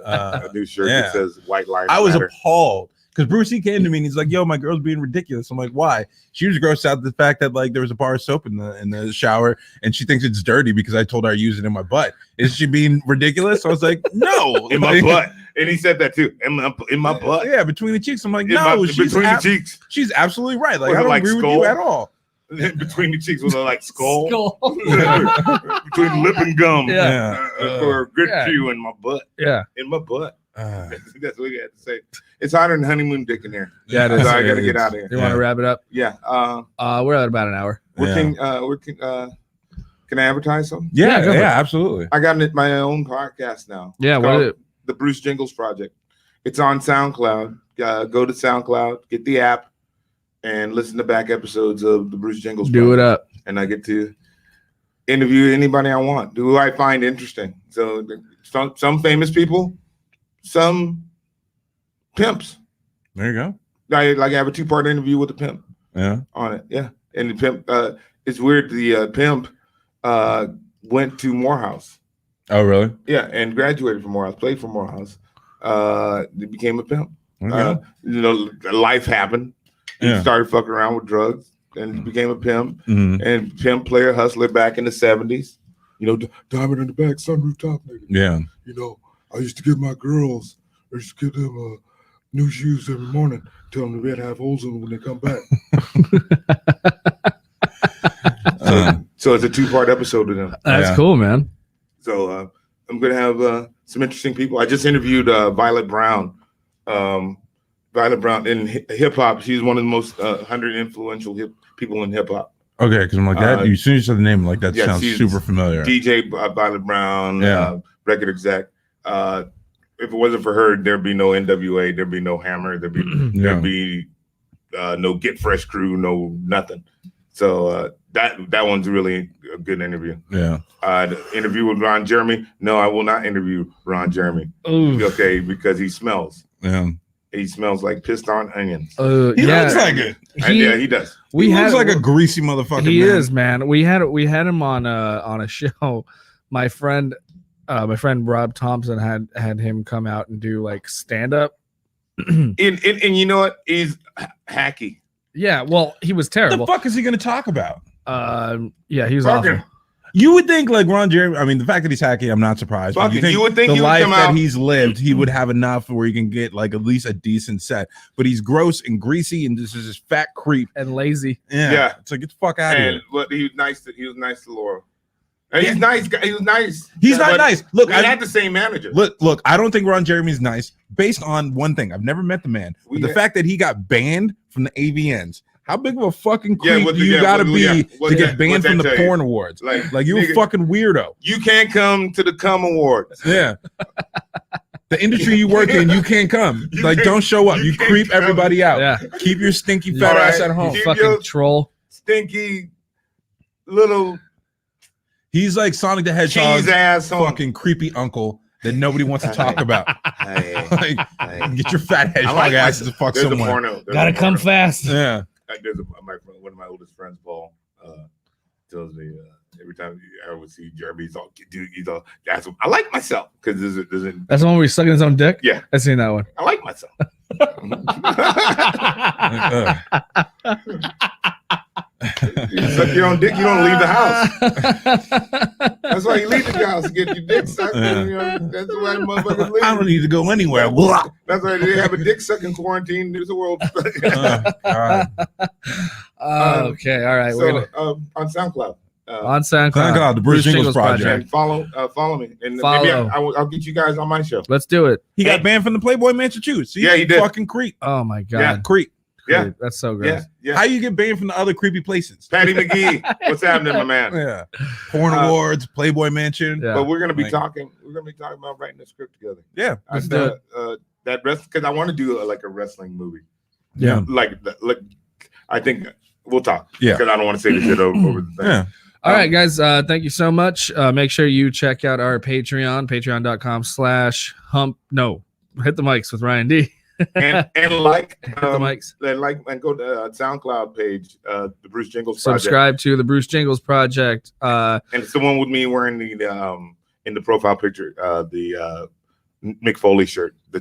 shirt that says "White Lives I was Matter." appalled because Bruce C came to me and he's like, "Yo, my girl's being ridiculous." I'm like, "Why?" She was grossed out the fact that like there was a bar of soap in the shower and she thinks it's dirty because I told her I use it in my butt. Is she being ridiculous? I was like, "No, in my butt." And he said that too. In my butt. Yeah, between the cheeks. I'm like, "No, between the cheeks." She's absolutely right. Like I don't agree with you at all. Between the cheeks was like skull. Between lip and gum. Or good chew in my butt. Yeah. In my butt. That's what he had to say. It's hotter than honeymoon dick in there. Yeah, it is. So I gotta get out of here. You want to wrap it up? Yeah. We're at about an hour. Can I advertise something? Yeah, absolutely. I got my own podcast now. Yeah, what is it? The Bruce Jingles Project. It's on SoundCloud. Go to SoundCloud, get the app, and listen to back episodes of the Bruce Jingles Project. Do it up. And I get to interview anybody I want, who I find interesting. So some famous people, some pimps. There you go. I have a 2-part interview with the pimp. Yeah. On it. Yeah. And the pimp, it's weird. The pimp went to Morehouse. Oh, really? Yeah, and graduated from Morehouse, played for Morehouse. He became a pimp. Okay. Life happened. He started fucking around with drugs and became a pimp. Mm-hmm. And pimp, player, hustler back in the 70s. Diamond in the back, sunroof top nigga. Yeah. I used to give my girls, I used to give them new shoes every morning, tell them they better have holes in them when they come back. So it's a 2-part episode of them. That's cool, man. So I'm going to have some interesting people. I just interviewed Violet Brown. Violet Brown in hip hop. She's one of the most 100 influential people in hip hop. Okay, because I'm like that. As soon as you said the name, like that sounds super familiar. DJ Violet Brown, record exec. If it wasn't for her, there'd be no NWA, there'd be no Hammer, there'd be no Get Fresh crew, no nothing. So that one's really a good interview. Yeah. The interview with Ron Jeremy. No, I will not interview Ron Jeremy. Ooh. Okay, because he smells. Yeah. He smells like pissed on onions. He looks like it. He does. He looks like a greasy motherfucker. He is, man. We had him on a show. My friend Rob Thompson had him come out and do like stand up. and you know what? He's hacky. Yeah, well, he was terrible. What the fuck is he going to talk about? Yeah, he was awful. You would think like Ron Jeremy. I mean, the fact that he's hacky, I'm not surprised. You would think the he would life come that out. he's lived, he would have enough where he can get like at least a decent set. But he's gross and greasy, and this is this fat creep and lazy. Yeah. It's like get the fuck out of here. But he was nice to Laura. And he's nice. He was nice. He's not nice. Look, I had the same manager. Look. I don't think Ron Jeremy's nice based on one thing. I've never met the man, but the fact that he got banned from the AVNs. How big of a fucking creep do you gotta be to get banned from the porn awards? Like you a fucking weirdo. You can't come to the Cum Awards. Yeah. The industry you work in, you can't come. Don't show up. You creep everybody out. Yeah. Keep your stinky fat ass at home. Fucking troll. Stinky little. He's like Sonic the Hedgehog's ass fucking creepy uncle that nobody wants to talk about. Like, get your fat hedgehog asses to fuck someone. Gotta come fast. Yeah. There's one of my oldest friends, Paul, tells me every time I would see Jeremy, he's all, that's I like myself because that's the one where he's sucking his own dick. Yeah, I've seen that one. I like myself. You suck your own dick, you don't leave the house. That's why you leave the house to get your dick sucked. That's why motherfuckers leave. I don't need to go anywhere. That's why they have a dick sucking quarantine. There's a world. Okay, all right. So on SoundCloud. On SoundCloud, the Bruce Jingles Project. And follow me, and maybe I'll get you guys on my show. Let's do it. He got banned from the Playboy Mansion too. See, yeah, he did. Fucking creep. Oh my god. Yeah, creep. Yeah, that's so gross. Yeah. How you get banned from the other creepy places? Patty McGee, what's happening, my man? Yeah, porn awards, Playboy Mansion. Yeah. But we're gonna be talking. We're gonna be talking about writing a script together. Yeah, that because I want to do like a wrestling movie. Yeah, like I think we'll talk. Yeah, because I don't want to say the shit over the thing. Yeah. All right, guys. Thank you so much. Make sure you check out our Patreon, patreon.com/hump. No, hit the mics with Ryan D. and hit the mics. And go to SoundCloud page, the Bruce Jingles Project. Subscribe to the Bruce Jingles Project. And it's the one with me wearing the in the profile picture, the Mick Foley shirt, the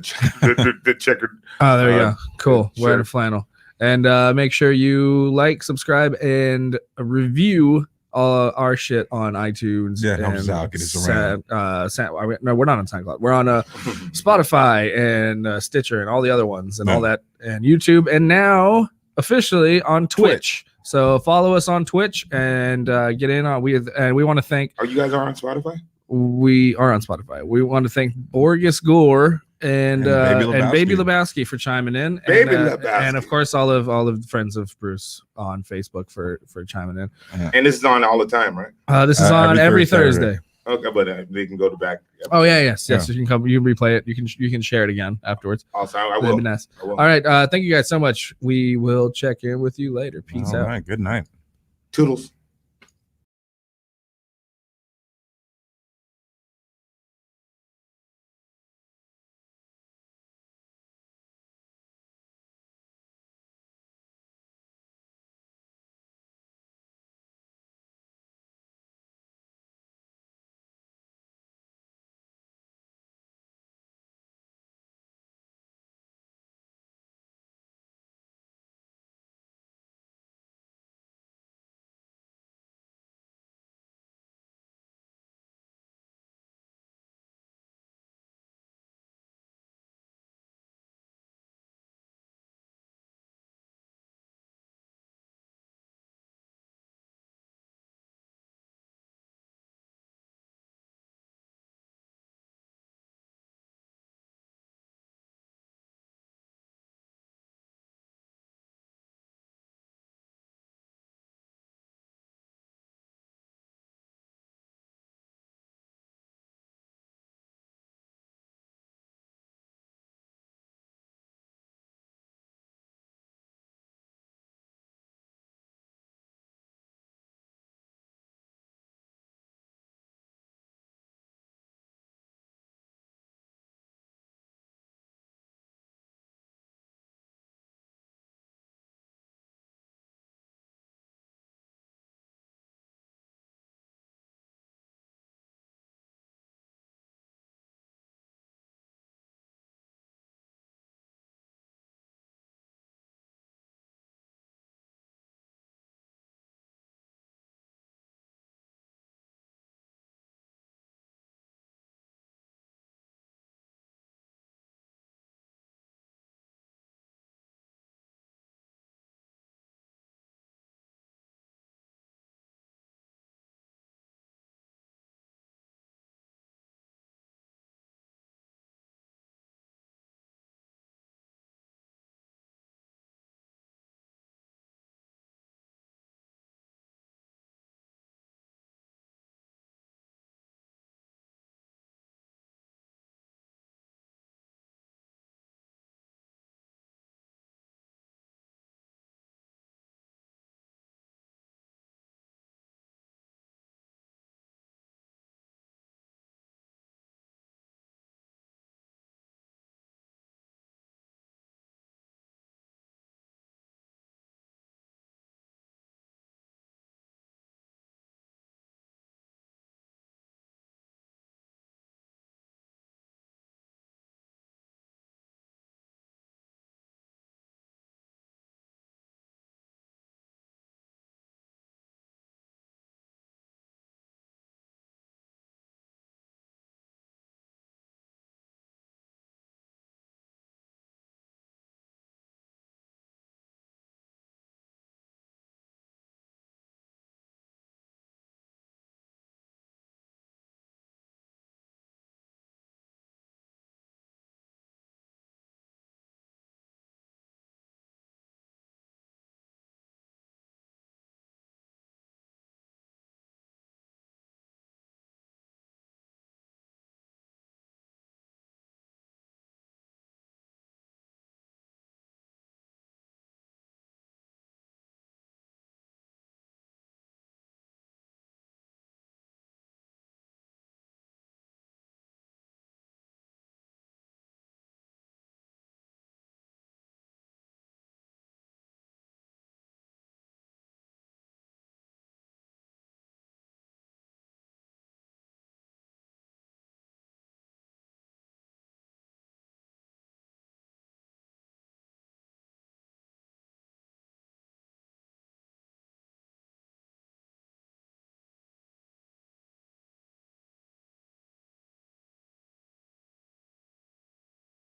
checkered. Oh, there you go. Cool. Sure. Wearing a flannel. And make sure you like, subscribe, and review our shit on iTunes. Yeah, helps us out, get us around. No, we're not on SoundCloud. We're on Spotify and Stitcher and all the other ones and all that, and YouTube, and now officially on Twitch. So follow us on Twitch and get in on. We want to thank. Are you guys on Spotify? We are on Spotify. We want to thank Borges Gore and Baby Lebowski for chiming in, and of course all of the friends of Bruce on Facebook for chiming in. And this is on all the time, right? This is on every Thursday. Okay, but they can go to back. Oh yes. You can come. You can replay it. You can share it again afterwards. Awesome. I will. Nice. All right. Thank you guys so much. We will check in with you later. Peace out. All right. Good night. Toodles.